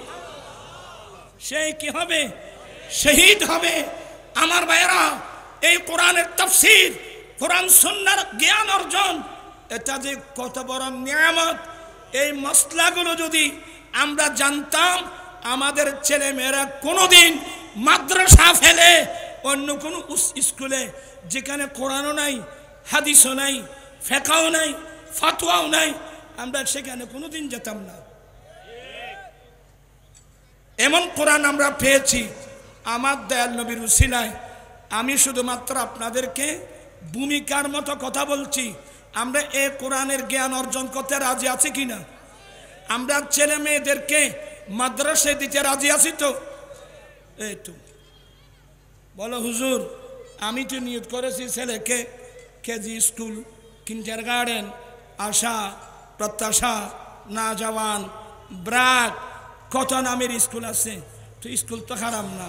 সে কি হবে? শহীদ হবে। আমার ভাইয়েরা, এই কোরআনের তাফসীর, কোরআন সুন্নাহর জ্ঞান অর্জন, এটা যে কত বড় নিয়ামত। এই মসলাগুলো যদি আমরা জানতাম, আমাদের ছেলে মেয়েরা কোনোদিন মাদ্রাসা ফেলে অন্য কোনো স্কুলে যেখানে কোরআনও নাই, হাদিসও নাই, ফিকহও নাই, ফতোয়াও নাই, আমরা সেখানে কোনোদিন যেতাম না। এমন কোরআন আমরা পেয়েছি আমার দয়াল নবীর উসিলায়। আমি শুধুমাত্র আপনাদেরকে ভূমিকার মতো কথা বলছি। আমরা এই কোরআনের জ্ঞান অর্জন করতে রাজি আছি কিনা? আমরা ছেলে মেয়েদেরকে মাদ্রাসায় দিতে রাজি আছি তো? এই তো বলো হুজুর, আমি তো নিয়ত করেছি ছেলেকে কেজি স্কুল, কিন্ডারগার্টেন, আশা, প্রত্যাশা, নাজওয়ান, ব্রাক, কত নামের স্কুল আছে। তো স্কুল তো খারাপ না,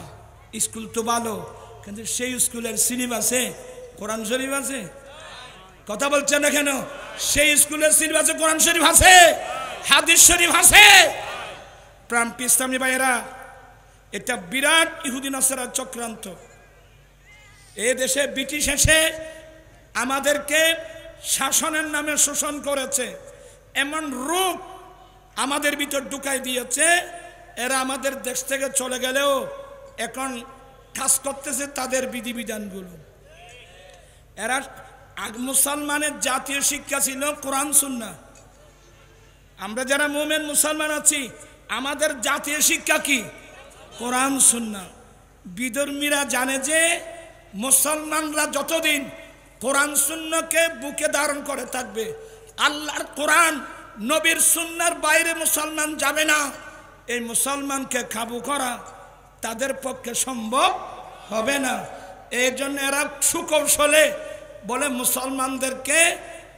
স্কুল তো ভালো, কিন্তু সেই স্কুলের সিলেবাসে কোরআন শরীফ আছে? কথা বলছেন না কেন? সেই স্কুলের সিলেবাসে কোরআন শরীফ আছে, হাদিস শরীফ আছে। প্রাণপ্রিয় ইসলামী ভাইয়েরা, এটা বিরাট ইহুদি নাসারা চক্রান্ত। এ দেশে ব্রিটিশ এসে আমাদেরকে শাসনের নামে শোষণ করেছে, এমন রূপ আমাদের ভিতর ঢুকাই দিয়েছে। এরা আমাদের দেশ থেকে চলে গেলেও এখন কাজ করতেছে তাদের বিধিবিধানগুলো। এরা মুসলমানের জাতীয় শিক্ষা ছিল কোরআন সুন্নাহ। আমরা যারা মুমিন মুসলমান আছি, আমাদের জাতীয় শিক্ষা কি? কোরআন সুন্নাহ। বিধর্মীরা জানে যে মুসলমানরা যতদিন কোরআন সুন্নাহকে বুকে ধারণ করে থাকবে, আল্লাহর কোরআন নবীর সুন্নাহর বাইরে মুসলমান যাবে না। এই মুসলমানকে কাবু করা তাদের পক্ষে সম্ভব হবে না। এই জন্য এরা সুকৌশলে বলে মুসলমানদেরকে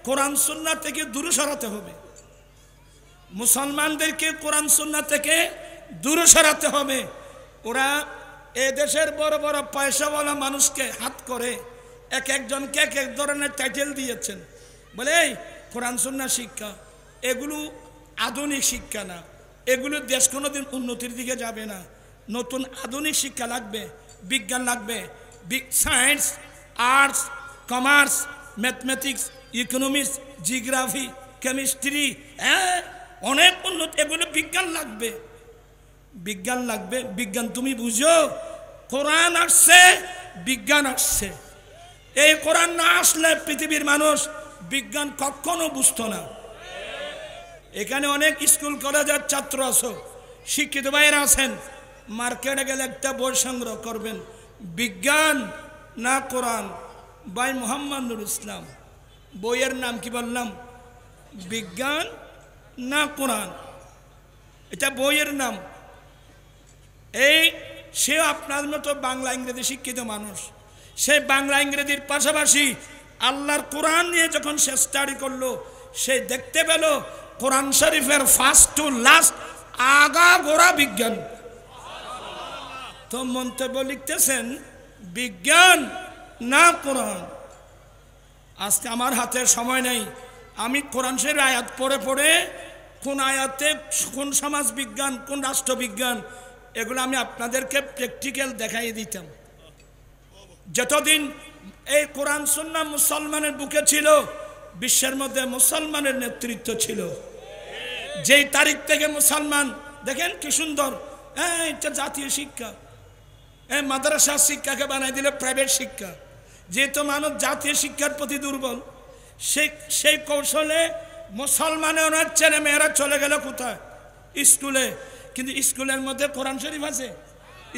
কোরআন সুন্নাহ থেকে দূরে সরাতে হবে, মুসলমানদেরকে কোরআন সুন্নাহ থেকে দূরে সরাতে হবে। ওরা এ দেশের বড় বড় পয়সাওয়ালা মানুষকে হাত করে এক একজনকে এক এক ধরনের টাইটেল দিয়েছেন, বলে এই কোরআন সুন্নাহ শিক্ষা। এগুলো আধুনিক শিক্ষা না, এগুলো দেশ কোনোদিন উন্নতির দিকে যাবে না। নতুন আধুনিক শিক্ষা লাগবে, বিজ্ঞান লাগবে, science, arts, commerce, mathematics, economics, geography, chemistry, হ্যাঁ অনেক উন্নত। এগুলো বিজ্ঞান লাগবে, বিজ্ঞান লাগবে। বিজ্ঞান তুমি বুঝো? কোরআন আসছে, বিজ্ঞান আসছে। এই কোরআন না আসলে পৃথিবীর মানুষ বিজ্ঞান কখনো বুঝতো না। এখানে অনেক স্কুল কলেজের ছাত্র আছো, শিক্ষিত ভাইয়েরা আছেন, মার্কেটে গেলে একটা বই সংগ্রহ করবেন, বিজ্ঞান না কোরআন। ভাই মোহাম্মদ নুর ইসলাম, বইয়ের নাম কি বললাম? বিজ্ঞান না কোরআন, এটা বইয়ের নাম। এই সে আপনার মতো বাংলা ইংরেজি শিক্ষিত মানুষ, সে বাংলা ইংরেজির পাশাপাশি আল্লাহর কোরআন নিয়ে যখন সে স্টাডি করলো, সে দেখতে পেল কোরআন শরীফের ফার্স্ট টু লাস্ট আগা গোড়া বিজ্ঞান। তো মন্তব্য লিখতেছেন বিজ্ঞান না কোরআন। আজকে আমার হাতে সময় নেই, আমি কোরআন শরীফের আয়াত পড়ে পড়ে কোন আয়াতে কোন সমাজ বিজ্ঞান, কোন রাষ্ট্রবিজ্ঞান, এগুলো আমি আপনাদেরকে প্র্যাকটিক্যাল দেখাই দিতাম। যতদিন এই কোরআন সুন্নাহ মুসলমানের বুকে ছিল, বিশ্বের মধ্যে মুসলমানের নেতৃত্ব ছিল। যেই তারিখ থেকে মুসলমান, দেখেন কি সুন্দর, এটা জাতীয় শিক্ষা, মাদ্রাসা শিক্ষাকে বানাই দিলে প্রাইভেট শিক্ষা। যেহেতু মানুষ জাতীয় শিক্ষার প্রতি দুর্বল, সেই কৌশলে মুসলমানের অনেক ছেলে মেয়েরা চলে গেল কোথায়? স্কুলে। কিন্তু স্কুলের মধ্যে কোরআন শরীফ আছে,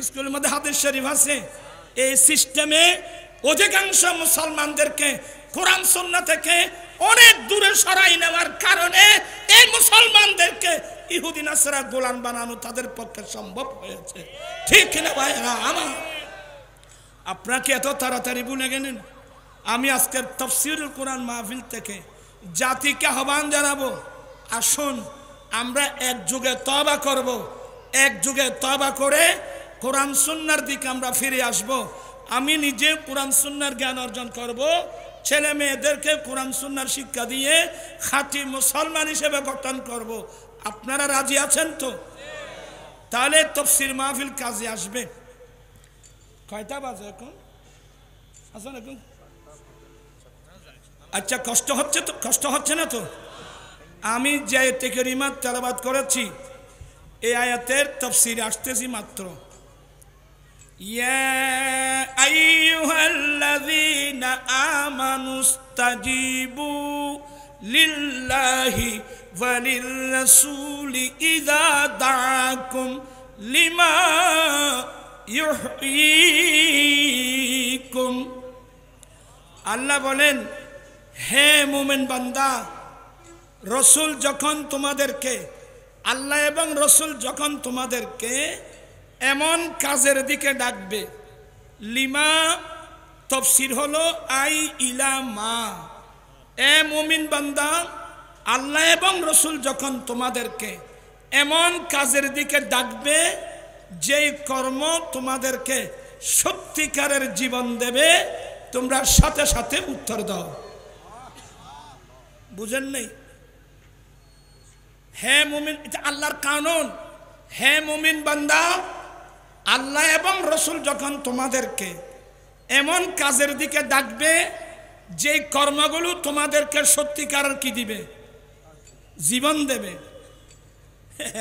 স্কুলের মধ্যে হাদিস শরীফ আছে। এই সিস্টেমে অধিকাংশ মুসলমানদেরকে কোরআন সুন্নাহ থেকে অনেক দূরে সরাই নেওয়ার কারণে এই মুসলমানদেরকে ইহুদি নাসারা গোলাম বানানো তাদের পক্ষে সম্ভব হয়েছে। ঠিক না ভাইরা আমার? আপনাকে এত তাড়াতাড়ি ভুলে গেলেন? আমি আজকের তাফসীরুল কোরআন মাহফিল থেকে জাতিকে আহ্বান জানাবো, আসুন আমরা একযোগে তওবা করব, একযোগে তওবা করে কোরআন সুন্নাহর দিকে আমরা ফিরে আসব। আমি নিজে কোরআন সুন্নাহর জ্ঞান অর্জন করব, ছেলে মেয়েদেরকে কোরআন সুন্নাহর শিক্ষা দিয়ে খাঁটি মুসলমান হিসেবে গঠন করব। আপনারা রাজি আছেন তো? তাহলে তাফসীর মাহফিল কাজে আসবে। কয়টা বাজে এখন? আসুন এখন। আচ্ছা, কষ্ট হচ্ছে তো? কষ্ট হচ্ছে না তো? আমি যে আয়াতে কারিমা তেলাওয়াত করেছি, এই আয়াতের তাফসীর আসতেছি মাত্র। ইয়া আইয়ুহাল্লাযীনা আমানুস্তাজিবু লিল্লাহি ওয়া লির-রাসূলি ইযা দাআকুম লিমা ইউহয়িকুম। আল্লাহ বলেন, হে মুমিন বান্দা, রসুল যখন তোমাদেরকে, আল্লাহ এবং রসুল যখন তোমাদেরকে এমন কাজের দিকে ডাকবে, লিমা তাফসীর হলো আই ইলা মা। এ মুমিন বান্দা, আল্লাহ এবং রসুল যখন তোমাদেরকে এমন কাজের দিকে ডাকবে, যেই কর্ম তোমাদেরকে সত্যিকারের জীবন দেবে, তোমরা সাথে সাথে উত্তর দাও। বুঝেন নেই? হে মুমিন, এটা আল্লাহর কানুন। হে মুমিন বান্দা, আল্লাহ এবং রসুল যখন তোমাদেরকে এমন কাজের দিকে ডাকবে, যে কর্মগুলো তোমাদেরকে সত্যিকারের কি দিবে? জীবন দেবে।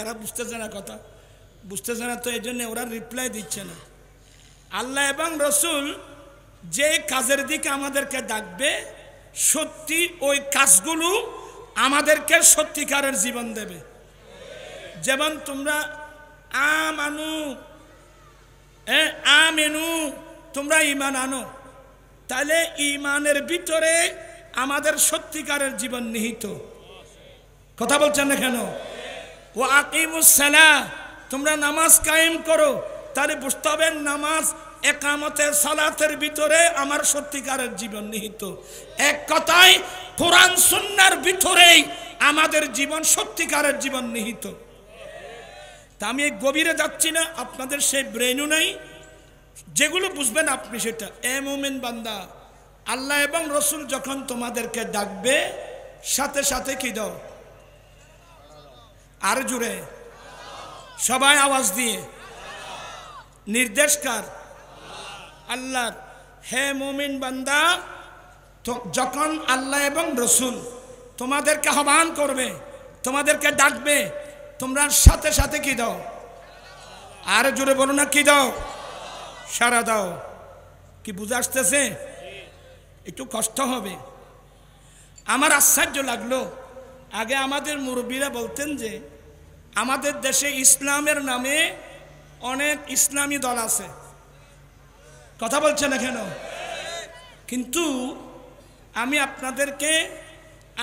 এরা বুঝতেছে না কথা, বুঝতেছে না তো, এই জন্য ওরা রিপ্লাই দিচ্ছে না। আল্লাহ এবং রসুল যে কাজের দিকে আমাদেরকে ডাকবে, সত্যি ওই কাজগুলো আমাদেরকে সত্যিকারের জীবন দেবে। যেমন তোমরা আমেনু, তোমরা ঈমান আনো, তাহলে ঈমানের ভিতরে আমাদের সত্যিকারের জীবন নিহিত। কথা বলছেন না কেন? ওয়া আকিমুস সালাহ, তোমরা নামাজ কায়েম করো, তাহলে বুঝতে হবে নামাজ একামতের সালাতের ভিতরে আমার সত্যিকারের জীবন নিহিত। এক কথায় কোরআন সুন্নাহর ভিতরেই আমাদের জীবন সত্যিকারের জীবন নিহিত। তা আমি এই গভীরে যাচ্ছি না, আপনাদের সেই ব্রেনও নাই, যেগুলো বুঝবেন আপনি সেটা। এ মুমিন বান্দা, আল্লাহ এবং রসুল যখন তোমাদেরকে ডাকবে, সাথে সাথে কি দাও? আর জুড়ে সবাই আওয়াজ দিয়ে। নির্দেশ কার? আল্লাহর। হে মুমিন বান্দা, যখন আল্লাহ এবং রসুল তোমাদেরকে আহ্বান করবে, তোমাদেরকে ডাকবে, তোমরা সাথে সাথে কি দাও? আর জোরে বলো না, কি দাও? সারা দাও। কি বুঝে আসতেছে? একটু কষ্ট হবে। আমার আশ্চর্য লাগলো, আগে আমাদের মুরব্বীরা বলতেন যে আমাদের দেশে ইসলামের নামে অনেক ইসলামী দল আছে। কথা বলছে না কেন? কিন্তু আমি আপনাদেরকে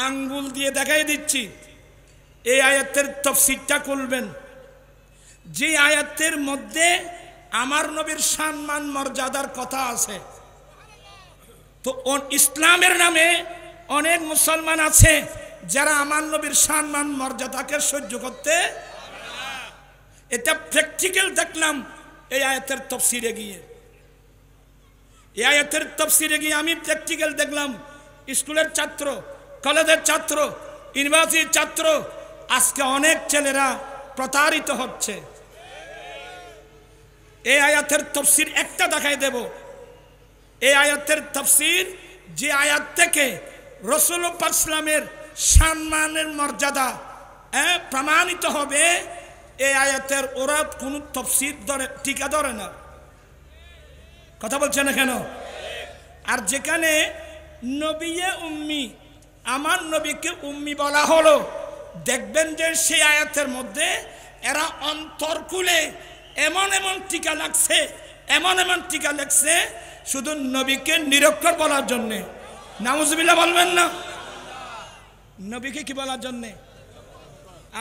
আঙ্গুল দিয়ে দেখাই দিচ্ছি, এই আয়াতের তাফসীরটা করবেন, যে আয়াতের মধ্যে আমার নবীর সম্মান মর্যাদার কথা আছে। তো ইসলামের নামে অনেক মুসলমান আছে যারা আমার নবীর সম্মান মর্যাদাকে সহ্য করতে, এটা প্র্যাকটিক্যাল দেখলাম এই আয়াতের তাফসীরে গিয়ে। এই আয়াতের তাফসীরে গিয়ে আমি প্র্যাকটিক্যাল দেখলাম, স্কুলের ছাত্র, কলেজের ছাত্র, ইউনিভার্সিটির ছাত্র, আজকে অনেক ছেলেরা প্রতারিত হচ্ছে। এই আয়াতের তাফসীর একটা দেখাই দেব। এই আয়াতের তাফসীর, যে আয়াত থেকে রাসূল পাক সাল্লামের সম্মানের মর্যাদা প্রমাণিত হবে, এই আয়াতের ওরা কোন তাফসীর ধরে, টিকা ধরে না। কথা বলছে না কেন? আর যেখানে নবিয়ে উম্মি, আমার নবীকে উম্মি বলা হলো, দেখবেন যে সেই আয়াতের মধ্যে এরা অন্তরকুলে এমন এমন টিকা লাগছে, এমন এমন টিকা লাগছে শুধু নবীকে নিরক্ষর বলার জন্যে। নাউজুবিল্লাহ বলবেন না? নবীকে কি বলার জন্যে?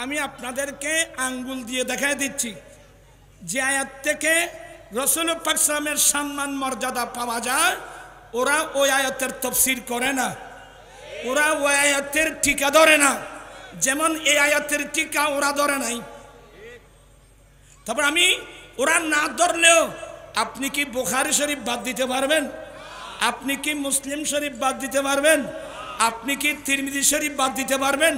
আমি আপনাদেরকে আঙ্গুল দিয়ে দেখাই দিচ্ছি, যে আয়াত থেকে রাসূল পাক সাল্লামের সম্মান মর্যাদা পাওয়া যায়, ওরা ওই আয়াতের তাফসীর করে না, ওরা ওই আয়াতের টিকা ধরে না। যেমন এই আয়াতের টিকা ওরা ধরে নাই। তারপর আমি ওরা না ধরলেও আপনি কি বুখারী শরীফ বাদ দিতে পারবেন? আপনি কি মুসলিম শরীফ বাদ দিতে পারবেন? আপনি কি তিরমিজি শরীফ বাদ দিতে পারবেন?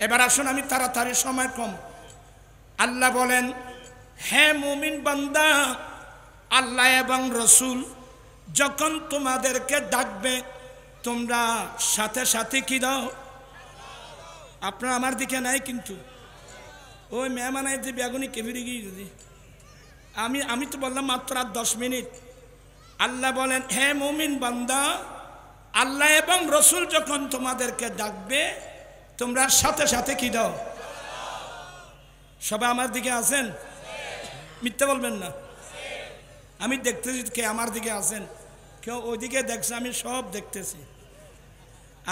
এবার আসুন, আমি তাড়াতাড়ি, সময় কম। আল্লাহ বলেন, হে মুমিন বান্দা, আল্লাহ এবং রসুল যখন তোমাদেরকে ডাকবে তোমরা সাথে সাথে কি দাও? আপনারা আমার দিকে নাই কিন্তু, ওই মেহমানায় যে বেগুনি কেবিরে গিয়ে যদি আমি তো বললাম মাত্র আর 10 মিনিট। আল্লাহ বলেন, হে মুমিন বান্দা, আল্লাহ এবং রসুল যখন তোমাদেরকে ডাকবে তোমরা সাথে সাথে কি দাও? সবাই আমার দিকে আছেন? মিথ্যা বলবেন না। আমি দেখতেছি কে আমার দিকে আছেন, কেউ ওইদিকে দেখছে, আমি সব দেখতেছি।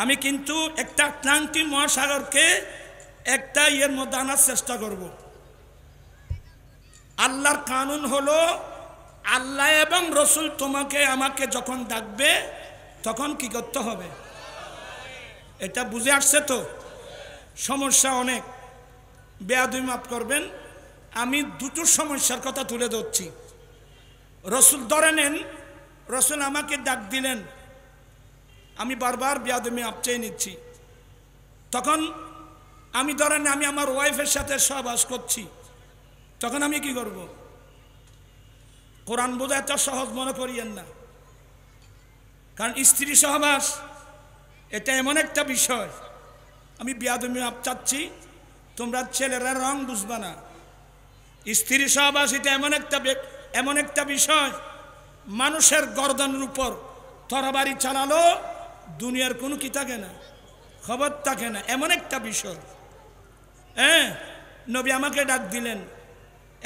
আমি কিন্তু একটা আটলান্টিক মহাসাগরকে একটা ইয়ের মধ্যে আনার চেষ্টা করব। আল্লাহর কানুন হলো, আল্লাহ এবং রসুল তোমাকে আমাকে যখন ডাকবে তখন কি করতে হবে? এটা বুঝে আসছে তো? সমস্যা অনেক, বেয়াদবি মাফ করবেন। আমি দুটো সমস্যার কথা তুলে ধরছি। রসুল ধরে নেন, রসুল আমাকে ডাক দিলেন, আমি বারবার বেয়াদবি মাফ চেয়ে নিচ্ছি। তখন আমি ধরেন আমি আমার ওয়াইফের সাথে সহবাস করছি, তখন আমি কি করব? কোরআন বোঝা এত সহজ মনে করিয়েন না, কারণ স্ত্রী সহবাস এটা এমন একটা বিষয়, আমি বেয়াদবি মাফ চাচ্ছি, তোমরা ছেলেরা রং বুঝবা না। স্ত্রী সহবাস এটা এমন একটা বিষয়, মানুষের গর্দনের উপর তরবারি চালালো দুনিয়ার কোনো কি থাকে না, খবর থাকে না, এমন একটা বিষয়। নবী আমাকে ডাক দিলেন,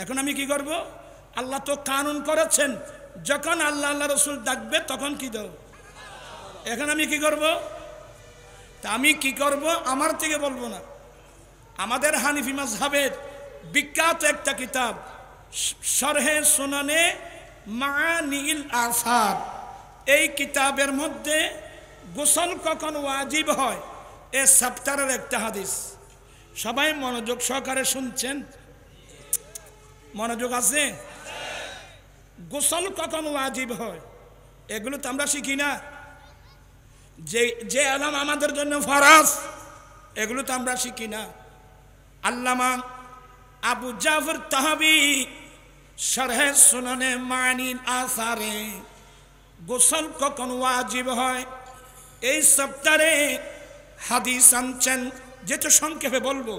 এখন আমি কি করব? আল্লাহ তো কানুন করেছেন, যখন আল্লাহ আল্লাহ রসুল ডাকবে তখন কি দাও? এখন আমি কি করব? তা আমি কি করব আমার থেকে বলবো না। আমাদের হানিফি মাযহাবের বিখ্যাত একটা কিতাব শরহে সুনানে মাআনিল আসার, এই কিতাবের মধ্যে গোসল কখন ওয়াজিব হয় এই চ্যাপ্টারের একটা হাদিস। সবাই মনোযোগ সহকারে শুনছেন? মনোযোগ আছে? গোসল কখন ওয়াজিব হয় এগুলো তো আমরা শিখি না। যে আলাম আমাদের জন্য ফরজ এগুলো তো আমরা শিখি না। আল্লামা আবু জাফর তাহাবি শরহে সুনানে মাআনিল আসারে গোসল কখন ওয়াজিব হয় এই চ্যাপ্টারে হাদিস আনছেন, যেটা সংক্ষেপে বলবো।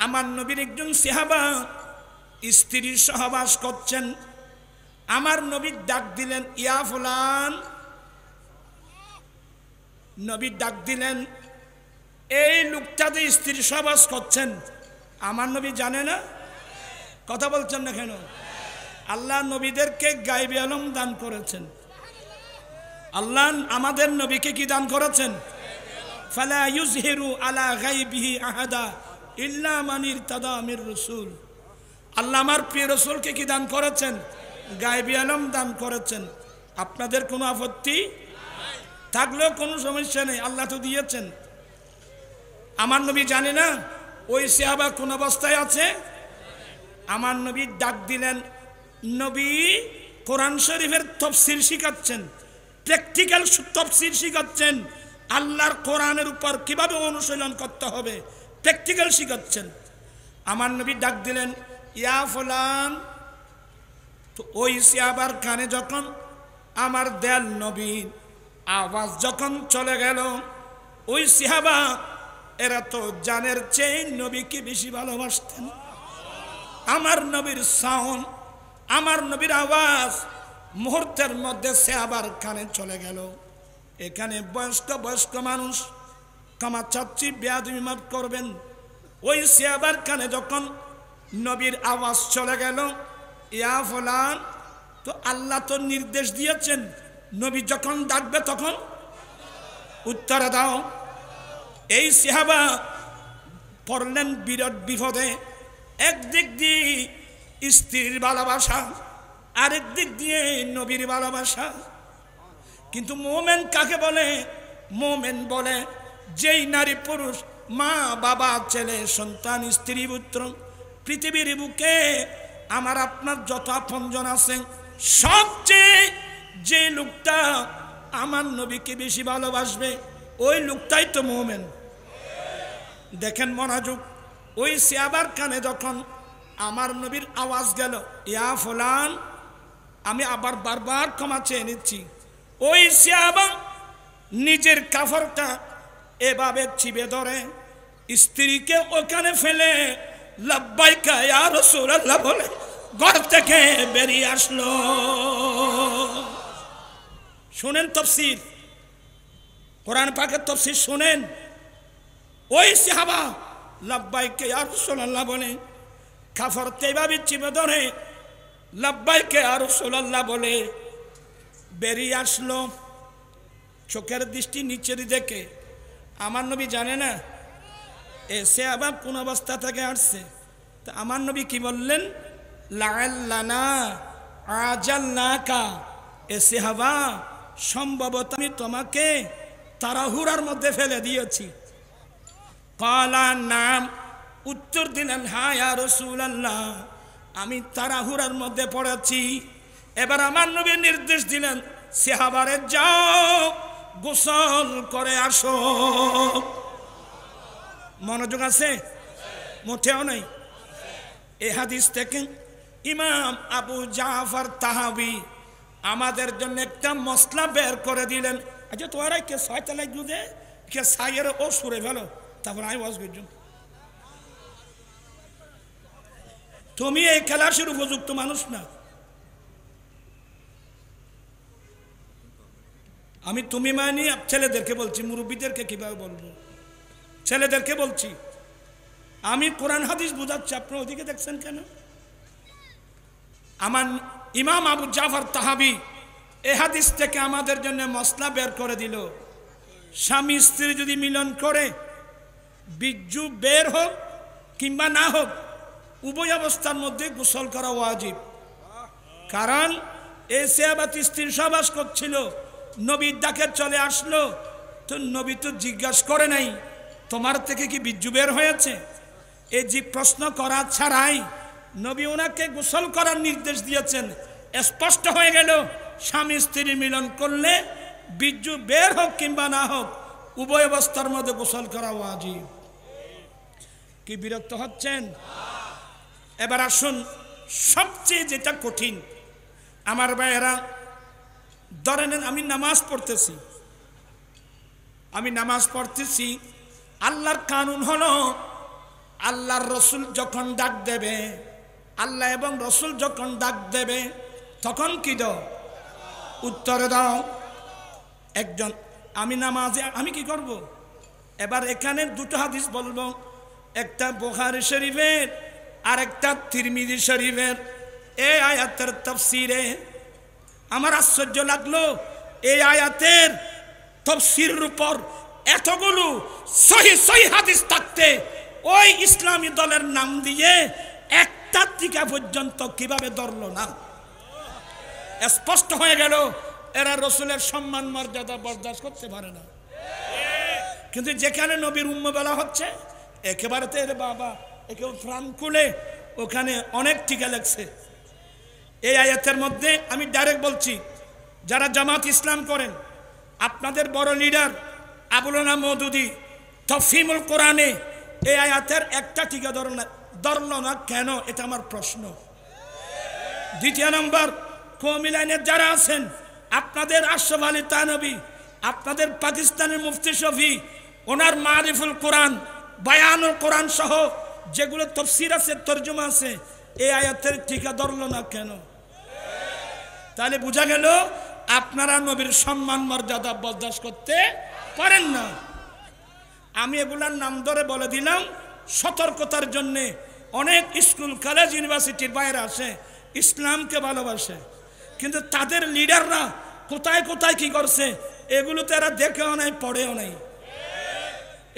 আমার নবীর একজন সাহাবা স্ত্রীর সহবাস করছেন, আমার নবী ডাক দিলেন, ইয়া ফুলান। নবী ডাক দিলেন, এই লোকটা যে স্ত্রীর সহবাস করছেন, আমার নবী জানে না? কথা বলছেন না কেন? আল্লাহ নবীদেরকে গায়বী ইলম দান করেছেন। আল্লাহ আমাদের নবীকে কি দান করেছেন? ফালা ইউযহিরু আলা গায়বিহি আহাদা ইল্লা মান ইরতাদা মির রাসূল। আল্লাহ আমার প্রিয় রাসূলকে কি দান করেছেন? গায়বী ইলম দান করেছেন। আপনাদের কোনো আপত্তি থাকলেও কোনো সমস্যা নেই, আল্লাহ তো দিয়েছেন। আমার নবী জানে না ওই সাহাবা কোন অবস্থায় আছে? আমার নবী ডাক দিলেন। নবী কোরআন শরীফের তাফসীর শিখাচ্ছেন, প্র্যাকটিক্যাল তাফসীর শিখাচ্ছেন। আল্লাহর কোরআনের উপর কিভাবে অনুশীলন করতে হবে প্র্যাকটিক্যাল শিখাচ্ছেন। আমার নবী ডাক দিলেন, ইয়া ফুলান। তো ওই সাহাবার কানে যখন আমার দয়াল নবীর আওয়াজ যখন চলে গেল, ওই সাহাবা এরা তো জানের চেয়ে নবীকে বেশি ভালোবাসতেন। আমার নবীর সাউন্ড, আমার নবীর আওয়াজ মুহূর্তের মধ্যে সাহাবার কানে চলে গেল। এখানে বয়স্ক মানুষ, ক্ষমা চাচ্ছি, বেয়াদবি মাফ করবেন। ওই সাহাবার কানে যখন নবীর আওয়াজ চলে গেল, ইয়া ফুলান, তো আল্লাহ তো নির্দেশ দিয়েছেন নবী যখন ডাকবে তখন উত্তর দাও। এই সাহাবা পড়লেন বিরাট বিপদে। একদিক দিয়ে স্ত্রীর ভালোবাসা, আরেক দিক দিয়ে নবীর ভালোবাসা। কিন্তু মোমেন কাকে বলে? মোমেন বলে যেই নারী পুরুষ, মা বাবা ছেলে সন্তান স্ত্রী পুত্র, পৃথিবীর বুকে আমার আপনার যত আপনজন আছে, সবচেয়ে যে লোকটা আমার নবীকে বেশি ভালোবাসবে ওই লোকটাই তো মোমেন। দেখেন মনোযোগ, ওই সাহাবার কানে যখন আমার নবীর আওয়াজ গেল, ইয়া ফুলান, আমি আবার বারবার ক্ষমা চেয়ে নিচ্ছি। ওই সাহাবা নিজের কাফরটা এভাবে চিপে ধরে স্ত্রীকে ওখানে ফেলে লাব্বাইকা ইয়া রাসূলুল্লাহ বলে ঘর থেকে বেরিয়ে আসলো। শুনেন তাফসীর, কোরআন পাকের তাফসীর শুনেন। ওই সাহাবা লাব্বাইকা ইয়া রাসূলুল্লাহ বলে কাফরতে এভাবে চিপে ধরে লাব্বাইকা ইয়া রাসূলুল্লাহ বলে বেরিয়ে আসলো। চোখের দৃষ্টি নিচের দিকে। আমার নবী জানে না এসে আবার কোন অবস্থা থেকে আসছে। তা আমার নবী কি বললেন? লাআল্লানা আজালনাকা, এসে হাবা সম্ভবত আমি তোমাকে তাড়াহুড়ার মধ্যে ফেলে দিয়েছি। ক্বালা নাম, উত্তর দিলেন, হ্যাঁ ইয়া রাসূলুল্লাহ, আমি তাড়াহুড়ার মধ্যে পড়েছি। এবার আমার নবী নির্দেশ দিলেন, সাহাবারে যাও গোসল করে আসো। মনোযোগ আছে? মোটেও নাই। এই হাদিস থেকে ইমাম আবু জাফর তাহাবি আমাদের জন্য একটা মশলা বের করে দিলেন। আচ্ছা তোরা কে ছয়টা লাগ দুধে কে সাইয়ের ও সুরে ফেলো, তারপর আমি ওয়াজ করছি। তুমি এই খেলাসের উপযুক্ত মানুষ না। আমি তুমি মানি ছেলেদেরকে বলছি, মুরব্বীদেরকে কিভাবে বলবো? ছেলেদেরকে বলছি। আমি কোরআন হাদিস বুঝাচ্ছি, আপনার ওদিকে দেখছেন কেন? আমার ইমাম আবু জাফর তাহাবি এ হাদিস থেকে আমাদের জন্য মশলা বের করে দিল। স্বামী স্ত্রী যদি মিলন করে, বীর্যু বের হোক কিংবা না হোক, উভয় অবস্থার মধ্যে গোসল করা ওয়াজিব। কারণ এই সাহাবা স্ত্রীর সহবাস করছিল, নবীর ডাকে চলে আসলো, তো নবী তো জিজ্ঞাসা করে নাই তোমার থেকে কি বীর্যু বের হয়েছে? এই যে প্রশ্ন করা ছাড়াই নবী ওনাকে গোসল করার নির্দেশ দিয়েছেন। স্পষ্ট হয়ে গেল স্বামী স্ত্রী মিলন করলে বীর্যু বের হোক কিংবা না হোক, উভয় অবস্থার মধ্যে গোসল করা ওয়াজিব। কি বিরক্ত হচ্ছেন? এবার আসুন, সবচেয়ে যেটা কঠিন আমার ভাইয়েরা, ধরে নেন আমি নামাজ পড়তেছি, আল্লাহর কানুন হলো আল্লাহর রসুল যখন ডাক দেবে, আল্লাহ এবং রসুল যখন ডাক দেবে, তখন কি দাও? উত্তর দাও। একজন আমি নামাজে আমি কি করব? এবার এখানে দুটো হাদিস বলবো, একটা বুখারী শরীফের আর একটা তিরমিজি শরীফের। এই আয়াতের তাফসীরে আমার আশ্চর্য লাগলো, এই আয়াতের তাফসীরের উপর এতগুলো সহিহ হাদিস থাকতে ওই ইসলামী দলের নাম দিয়ে একটা টিকা পর্যন্ত কিভাবে ধরলো না? স্পষ্ট হয়ে গেল এরা রসুলের সম্মান মর্যাদা বরদাস্ত করতে পারে না। কিন্তু যেখানে নবীর উম্মত বলা হচ্ছে একেবারে তো এর বাবা একেবারে প্রাণ খুলে ওখানে অনেক টিকা লাগছে। এই আয়াতের মধ্যে আমি ডাইরেক্ট বলছি, যারা জামাত ইসলাম করেন, আপনাদের বড় লিডার আবুল আলা মওদুদি তফহিমুল কোরআনে এই আয়াতের একটা টিকা ধরল না কেন? এটা আমার প্রশ্ন। দ্বিতীয় নম্বর, কওমি লাইনের যারা আছেন, আপনাদের আশরাফ আলী থানভী, আপনাদের পাকিস্তানের মুফতি শফি, ওনার মারিফুল কোরআন, বায়ানুল কোরআন সহ যেগুলো তাফসীর আছে, তরজমা আছে, এই আয়াতের টিকা ধরল না কেন? তাহলে বোঝা গেল আপনারা নবীর সম্মান মর্যাদা বরদাস্ত করতে পারেন না। আমি এগুলার নাম ধরে বলে দিলাম সতর্কতার জন্যে। অনেক স্কুল কলেজ ইউনিভার্সিটির বাইরে আসে, ইসলামকে ভালোবাসে, কিন্তু তাদের লিডাররা কোথায় কোথায় কি করছে এগুলো তো এরা দেখেও নাই, পড়েও নাই।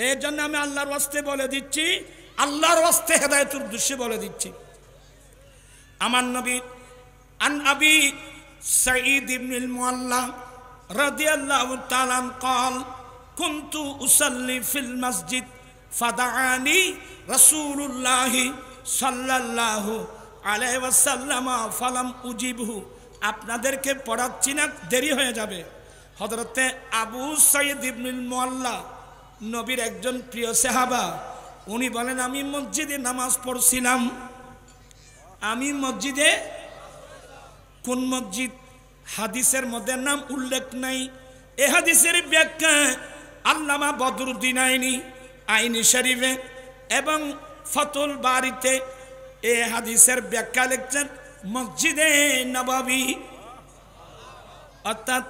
এর জন্য আমি আল্লাহর ওয়াস্তে বলে দিচ্ছি, আল্লাহর ওয়াস্তে হেদায়েতের উদ্দেশ্যে বলে দিচ্ছি। আমার নবী আন আবি সাঈদ ইবনুল মুআল্লা রাদিয়াল্লাহু তাআলা قال كنت أصلي في المسجد فدعاني رسول الله صلى الله عليه وسلم فلم أجبه। আপনাদেরকে পড়াচ্ছি না, দেরি হয়ে যাবে। হযরতে আবু সাঈদ ইবনুল মুআল্লা নবীর একজন প্রিয় সাহাবা, উনি বলেন আমি মসজিদে নামাজ পড়ছিলাম। আমি মসজিদে, কোন মসজিদ হাদিসের মধ্যে নাম উল্লেখ নাই। এ হাদিসের ব্যাখ্যা আল্লামা বদরুদ্দিন আইনি শরীফে এবং ফাতুল বারিতে এ হাদিসের ব্যাখ্যা লিখছেন মসজিদে নববী। অর্থাৎ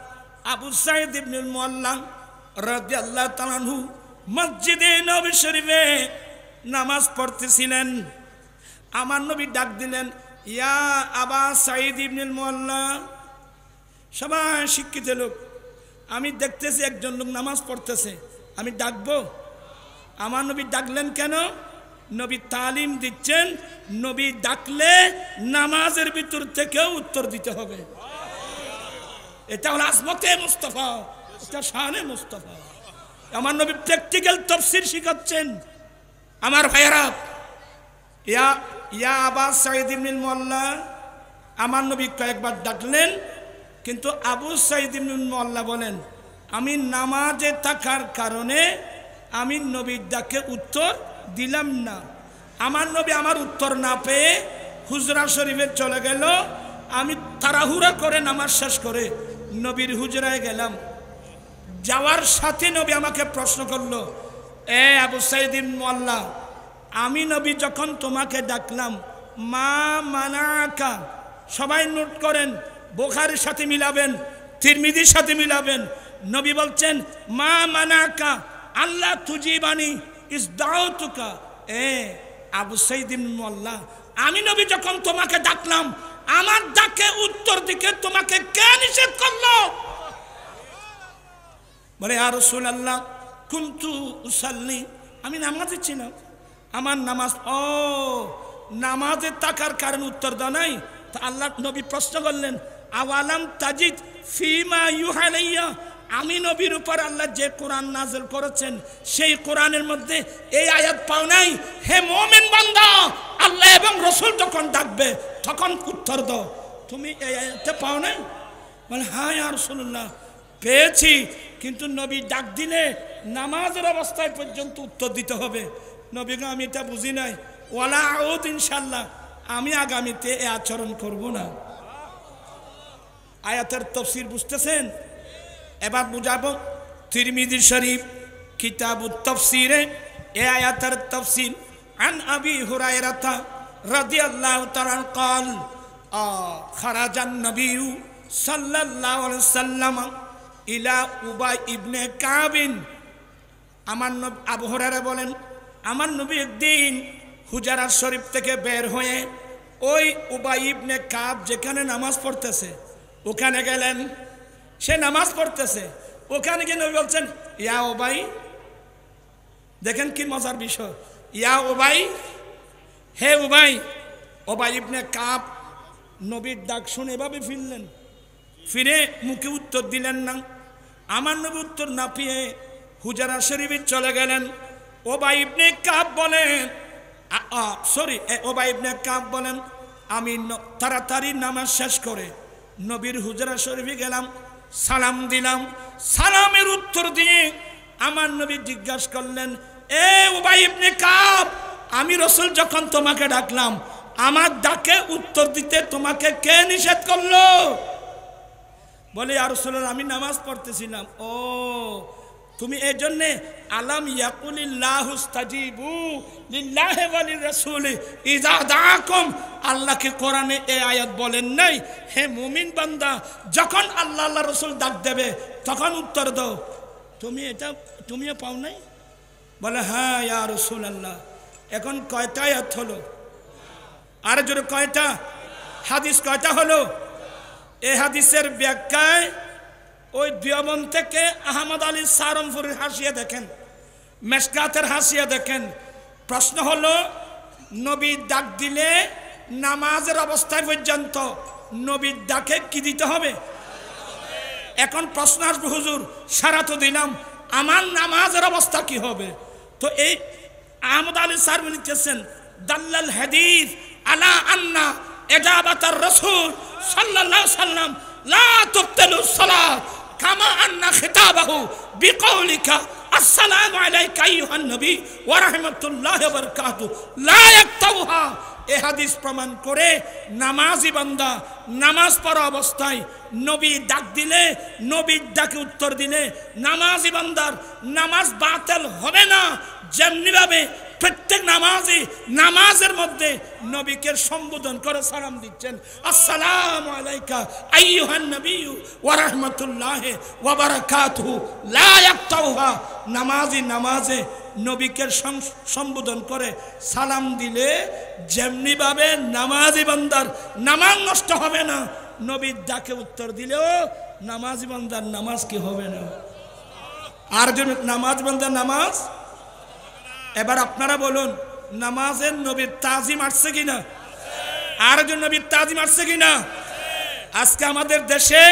আবু সাঈদ ইবনুল মুআল্লা রাদিয়াল্লাহু তাআলা আনহু মসজিদে নববী শরীফে নামাজ পড়তেছিলেন। আমার নবী ডাক দিলেন, ইয়া আবা সাঈদ ইবনুল মুআল্লা। সবাই শিক্ষিত লোক, আমি দেখতেছি একজন লোক নামাজ পড়তেছে, আমি ডাকবো? আমার নবী ডাকলেন কেন? নবী তালিম দিচ্ছেন, নবী ডাকলে নামাজের ভিতর থেকেও উত্তর দিতে হবে। এটা হলো আজমতে মুস্তাফা, এটা শানে মুস্তাফা। আমার নবী প্র্যাকটিক্যাল তাফসীর শিখাচ্ছেন। আমার ভাইয়েরা, ইয়া আবা সাঈদ ইবনুল মুআল্লা, আমার নবী কয়েকবার ডাকলেন, কিন্তু আবু সাঈদ ইবনুল মুআল্লা বলেন আমি নামাজে থাকার কারণে আমি নবীর ডাকে উত্তর দিলাম না। আমার নবী আমার উত্তর না পেয়ে হুজরা শরীফে চলে গেল। আমি তাড়াহুড়া করে নামাজ শেষ করে নবীর হুজরায় গেলাম। যাওয়ার সাথে নবী আমাকে প্রশ্ন করলো, এ আবু সাঈদ ইবনুল মুআল্লা, আমি নবী যখন তোমাকে ডাকলাম, মা মানাকা, সবাই নোট করেন, বুখারীর সাথে মিলাবেন, তিরমিজির সাথে মিলাবেন। নবী বলছেন মা মানাকা আল্লাহ তুজিবানি ইসদাউতুকা। এ আবু সাঈদ ইবনুল মুআল্লা, আমি নবী যখন তোমাকে ডাকলাম, আমার ডাকে উত্তর দিকে তোমাকে কে নিষেধ করলো? বলে ইয়া রাসূলুল্লাহ কুনতু উসাল্লি, আমি নামাজে ছিলাম। আমার নামাজ, ও নামাজে থাকার কারণে উত্তর দাও নাই? তা আল্লাহ নবী প্রশ্ন করলেন আওয়ালাম তাজিদ ফিমা ইউহালাইয়া, আমি নবীর উপর আল্লাহ যে কোরআন নাযিল করেছেন সেই কোরআনের মধ্যে এই আয়াত পাও নাই? হে মুমিন বান্দা, আল্লাহ এবং রাসূল যখন ডাকবে তখন উত্তর দাও, তুমি এই আয়াতে পাও নাই? বলে হ্যাঁ ইয়া রাসূলুল্লাহ, পেয়েছি, কিন্তু নবী ডাক দিলে নামাজের অবস্থায় পর্যন্ত উত্তর দিতে হবে। নবীকে আমি এটা বুঝি নাই, ওয়ালা আউদ ইনশাআল্লাহ, আমি আগামীতে এই আচরণ করব না। আয়াতের তাফসীর বুঝতেছেন? এবার বুঝাবো। তিরমিজি শরীফ কিতাবুত তাফসীরে এই আয়াতের তাফসীর আন আবি হুরায়রা রাদিয়াল্লাহু তাআলা قال খারাজান নবী সাল্লাল্লাহু আলাইহি ওয়াসাল্লাম ইলা উবাই ইবনে কাবিন। আমার নবী আবু হুরায়রা বলেন, আমার নবী একদিন হুজরা শরীফ থেকে বের হয়ে ওই উবাই ইবনে কাব যেখানে নামাজ পড়তেছে ওখানে গেলেন। সে নামাজ পড়তেছে, ওখানে গিয়ে নবী বলছেন, ইয়া উবাই। দেখেন কি মজার বিষয়, ইয়া উবাই, হে উবাই। উবাই ইবনে কাব নবীর ডাক শুনে এভাবে ফিরলেন, ফিরে মুখে উত্তর দিলেন না। আমার নবী উত্তর না পেয়ে হুজরা শরীফে চলে গেলেন। উবাই ইবনে কাব বলেন, উবাই ইবনে কাব বলেন, আমি তাড়াতাড়ি নামাজ শেষ করে নবীর হুজরা শরীফে গেলাম, সালাম দিলাম। সালামের উত্তর দিয়ে আমার নবী জিজ্ঞাসা করলেন, এ উবাই ইবনে কাব, আমি রাসূল যখন তোমাকে ডাকলাম, আমার ডাকে উত্তর দিতে তোমাকে কে নিষেধ করলো? বলে, ইয়া রাসূলুল্লাহ, আমি নামাজ পড়তেছিলাম। ও, তুমি এই জন্যে আলাম ইয়াকুলিল্লাহু ইস্তাজিবু লিল্লাহি ওয়া লিরাসূলি ইযা দাআকুম, আল্লাহকে কোরআনে এই আয়াত বলেন নাই, হে মুমিন বান্দা, যখন আল্লাহ আল্লাহ রাসূল ডাক দেবে তখন উত্তর দাও। তুমিও পাও নাই? বলে, হ্যাঁ ইয়া রাসূলুল্লাহ। এখন কয়টা আয়াত হলো? আর জোরে কয়টা? হাদিস কয়টা হলো? এই হাদিসের ব্যাখ্যায় ওই দিওবন্দ থেকে আহমদ আলী সারমপুরের হাসিয়া দেখেন, মেশকাতের হাসিয়া দেখেন। প্রশ্ন হলো, নবী ডাক দিলে নামাজের অবস্থায় পর্যন্ত নবীর ডাকে কি দিতে হবে? এখন প্রশ্ন আসবে, হুজুর সারা তো দিলাম, আমার নামাজের অবস্থা কি হবে? তো এই আহমদ আলী সার লিখতেছেন, দাল্লাল হাদিস আলা আন্না ইজাবাতার রাসূল সাল্লাল্লাহু আলাইহি ওয়াসাল্লাম লা তুবতিলুস সালাত কামা আন্না খিতাবাহু বিকাউলিকা আসসালামু আলাইকা আইয়ুহান নবী ওয়া রাহমাতুল্লাহি ওয়া বারাকাতুহু লা ইয়াকতাউহা। এই হাদিস প্রমাণ করে নামাজি বান্দা নামাজ পড়া অবস্থায় নবী ডাক দিলে, নবীর ডাকে উত্তর দিলে নামাজি বান্দার নামাজ বাতিল হবে না। যেমনিভাবে প্রত্যেক নামাজি নামাজের মধ্যে নবীকে সম্বোধন করে সালাম দিচ্ছেন, আসসালামু আলাইকা আইয়ুহান নবী ওয়া রাহমাতুল্লাহি ওয়া বারাকাতুহু লা ইয়াকতাউহা। নামাজি নামাজে নবীকে সম্বোধন করে সালাম দিলে যেমনিভাবে নামাজি বান্দার নামাজ নষ্ট হবে না, নবীর ডাকে উত্তর দিলেও নামাজি বান্দার নামাজ কি হবে না। আর যদি নামাজ বান্দার নামাজ, এবার আপনারা বলুন, নামাজের নবীর তাজিম আসছে কিনা? আর একজন নবীর তাজিম আসছে কিনা? আজকে আমাদের দেশে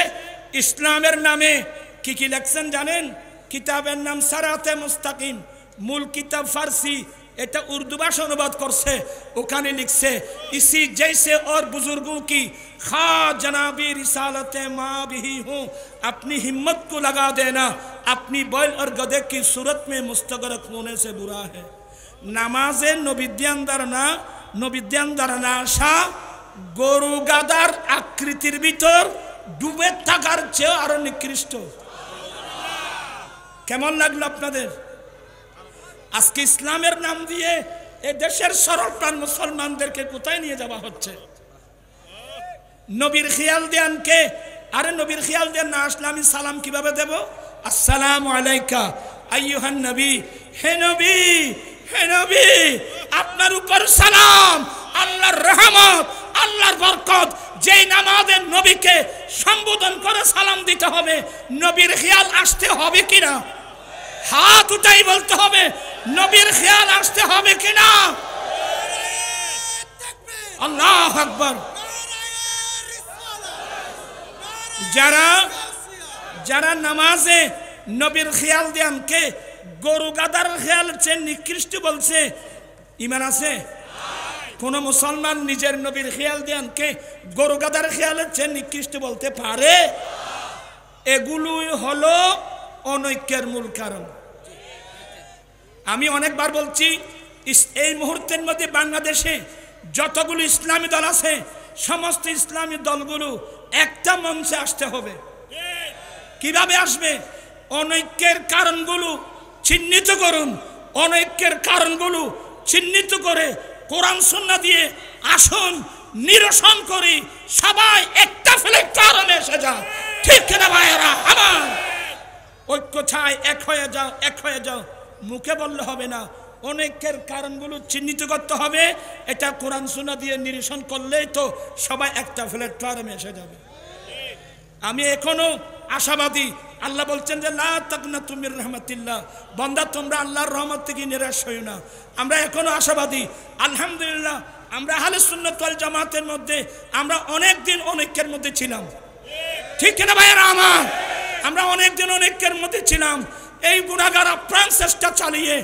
ইসলামের নামে কি কি লেখছেন জানেন? কিতাবের নাম সারাতে মুস্তাকিম, মূল কিতাব ফার্সি, এটা উর্দু ভাষা অনুবাদ করছে। ওখানে লিখছে, ইসি জैसे और बुजुर्गों की खा जनाबी रिसालत माँ भी हूँ, अपनी हिम्मत को लगा देना, अपनी बैल और गधे की सूरत में मुस्तगरक होने से बुरा है। নামাজে নবীদ্যান দ্বারা না আসা গরু গাদার আকৃতির ভিতর ডুবে থাকার চেয়ে আরো নিকৃষ্ট। কেমন লাগলো আপনাদের? আজকে ইসলামের নাম দিয়ে এই দেশের সরল প্রাণ মুসলমানদেরকে কোথায় নিয়ে যাওয়া হচ্ছে? নবীর খেয়াল দেন কে? আরে নবীর খেয়াল দেন না আসলে আমি সালাম কিভাবে দেব? আসসালামু আলাইকা আইয়ুহান নবী, হে নবী, হে নবী, আপনার উপর সালাম, আল্লাহর রহমত, আল্লাহর বরকত। যেই নামাজে নবীকে সম্বোধন করে সালাম দিতে হবে, নবীর খেয়াল আসতে হবে কিনা? হাত উঠাই বলতে হবে, নবীর খেয়াল আসতে হবে কিনা? আল্লাহু আকবার। যারা নামাজে নবীর খেয়াল দেন কে গরু গাদার খেয়াল চেয়ে নিকৃষ্ট বলছে, ইমান আছে? কোন মুসলমান নিজের নবীর খেয়াল দেন কে গরু গাদার খেয়ালের চেয়ে নিকৃষ্ট বলতে পারে? এগুলোই হলো অনৈক্যের মূল কারণ। আমি অনেকবার বলছি, এই মুহূর্তের মধ্যে বাংলাদেশে যতগুলো ইসলামী দল আছে, সমস্ত ইসলামী দলগুলো একটা মঞ্চে আসতে হবে। কিভাবে আসবে? অনৈক্যের কারণগুলো চিহ্নিত করুন, অনৈক্যের কারণগুলো চিহ্নিত করে কোরআন সুন্নাহ দিয়ে আসুন, নিরসন করি, সবাই একটা প্ল্যাটফর্মে এসে যাও। ঠিক কিনা ভাইয়েরা আমার? ঐক্য চাই, এক হয়ে যাও, এক হয়ে যাও। মুখে বললে হবে না, অনেকের কারণগুলো চিহ্নিত করতে হবে। এটা কোরআন সুন্নাহ দিয়ে নিরসন করলেই তো সবাই একটা প্ল্যাটফর্মে এসে যাবে। আমি এখনো আশাবাদী। আল্লাহ বলছেন যে লা তাকনাতু মির রাহমাতিল্লাহ, বান্দা তোমরা আল্লাহর রহমত থেকে নিরাশ হইও না। আমরা এখনো আশাবাদী। আলহামদুলিল্লাহ, আমরা আহলে সুন্নাত ওয়াল জামাতের মধ্যে আমরা অনেক দিন অনেকের মধ্যে ছিলাম। ঠিক কিনা ভাইয়েরা আমার? আমরা অনেক দিন অনেকের মধ্যে ছিলাম। এই গুনাহগার আপ্রাণ চেষ্টা চালিয়ে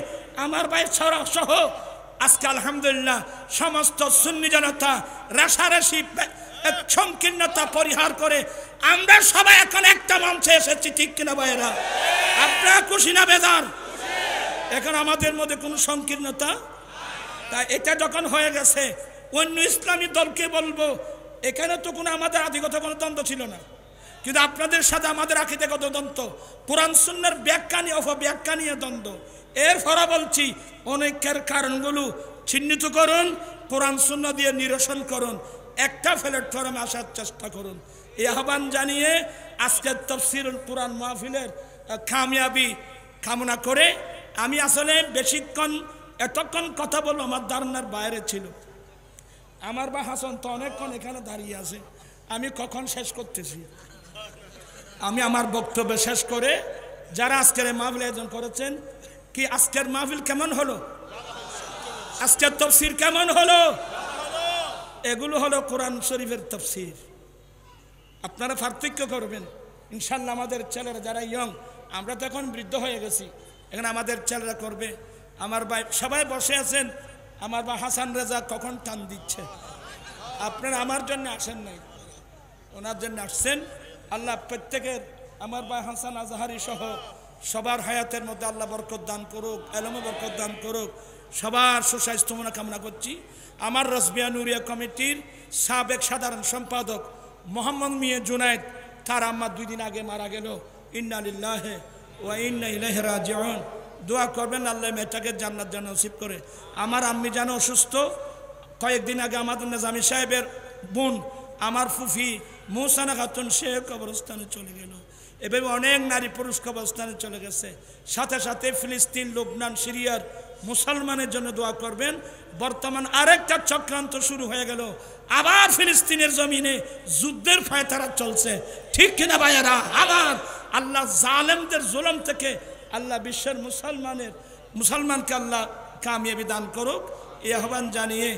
আমার ভাই সহ আজকে আলহামদুলিল্লাহ সমস্ত সুন্নি জনতা রাশারাশি সংকীর্ণতা পরিহার করে আমরা সবাই এখন একটা মঞ্চে এসেছি। ঠিক কিনা ভাইয়েরা? আপনারা খুশি না বেজার? এখন আমাদের মধ্যে কোনো সংকীর্ণতা, তাই এটা যখন হয়ে গেছে অন্য ইসলামী দলকে বলবো, এখানে তো কোনো আমাদের আধিগত কোনো দ্বন্দ্ব ছিল না, কিন্তু আপনাদের সাথে আমাদের আকীদাগত দ্বন্দ্ব, কোরআন সুন্নাহর ব্যাখ্যা নিয়ে অপব্যাখ্যা নিয়ে দ্বন্দ্ব। এর ফলে বলছি অনেকের কারণগুলো চিহ্নিত করুন, কোরআন সুন্নাহ দিয়ে নিরসন করুন, একটা প্ল্যাটফর্মে আসার চেষ্টা করুন। এই আহ্বান জানিয়ে আজকের তাফসীরুল কোরআন মাহফিলের কামিয়াবি কামনা করে আমি আসলে বেশিক্ষণ এতক্ষণ কথা বলবো আমার ধারণার বাইরে ছিল। আমার বা হাসান তো অনেকক্ষণ এখানে দাঁড়িয়ে আছে, আমি কখন শেষ করতেছি। আমি আমার বক্তব্য শেষ করে যারা আজকের মাহফিল আয়োজন করেছেন, কি আজকের মাহফিল কেমন হলো, আজকের তাফসীর কেমন হলো? এগুলো হলো কোরআন শরীফের তাফসীর। আপনারা পার্থক্য করবেন ইনশাল্লাহ। আমাদের ছেলেরা যারা ইয়ং, আমরা তো এখন বৃদ্ধ হয়ে গেছি, এখানে আমাদের ছেলেরা করবে। আমার ভাই সবাই বসে আছেন, আমার ভাই হাসান রেজা কখন টান দিচ্ছে। আপনারা আমার জন্য আসেন নাই, ওনার জন্য আসছেন। আল্লাহ প্রত্যেকের, আমার ভাই হাসান আজহারি সহ সবার হায়াতের মধ্যে আল্লাহ বরকত দান করুক, এলমে বরকত দান করুক। সবার সুস্বাস্থ্য কামনা করছি। আমার রসবিয়া নুরিয়া কমিটির সাবেক সাধারণ সম্পাদক মোহাম্মদ মিয়া জুনায়েদ, তার আম্মা 2 দিন আগে মারা গেল। ইন্না লিল্লাহি ওয়া ইন্না ইলাইহি রাজিউন। দোয়া করবেন আল্লাহ মেয়েটাকে জান্নাত যেন নসিব করে। আমার আম্মি যেন অসুস্থ, কয়েকদিন আগে আমাদের নিজামী সাহেবের বোন আমার ফুফি মুহসানা খাতুন, সে কবরস্থানে চলে গেল। এভাবে অনেক নারী পুরুষ কবরস্থানে চলে গেছে। সাথে সাথে ফিলিস্তিন, লুবনান, সিরিয়ার মুসলমানের জন্য দোয়া করবেন। বর্তমান আরেকটা চক্রান্ত শুরু হয়ে গেল, আবার ফিলিস্তিনের জমিনে যুদ্ধের ফায়তারা চলছে। ঠিক কিনা ভাইয়েরা আমার? আল্লাহ জালেমদের জুলম থেকে আল্লাহ বিশ্বের মুসলমানকে আল্লাহ কামিয়াবি দান করুক। এই আহ্বান জানিয়ে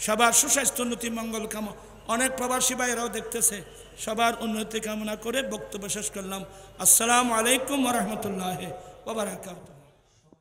সবার সুস্বাস্থ্য, উন্নতি, মঙ্গল কামনা। অনেক প্রবাসী ভাইরাও দেখতেছে, সবার উন্নতি কামনা করে বক্তব্য শেষ করলাম। আসসালামু আলাইকুম ওয়া রাহমাতুল্লাহি ওয়া বারাকাতুহু।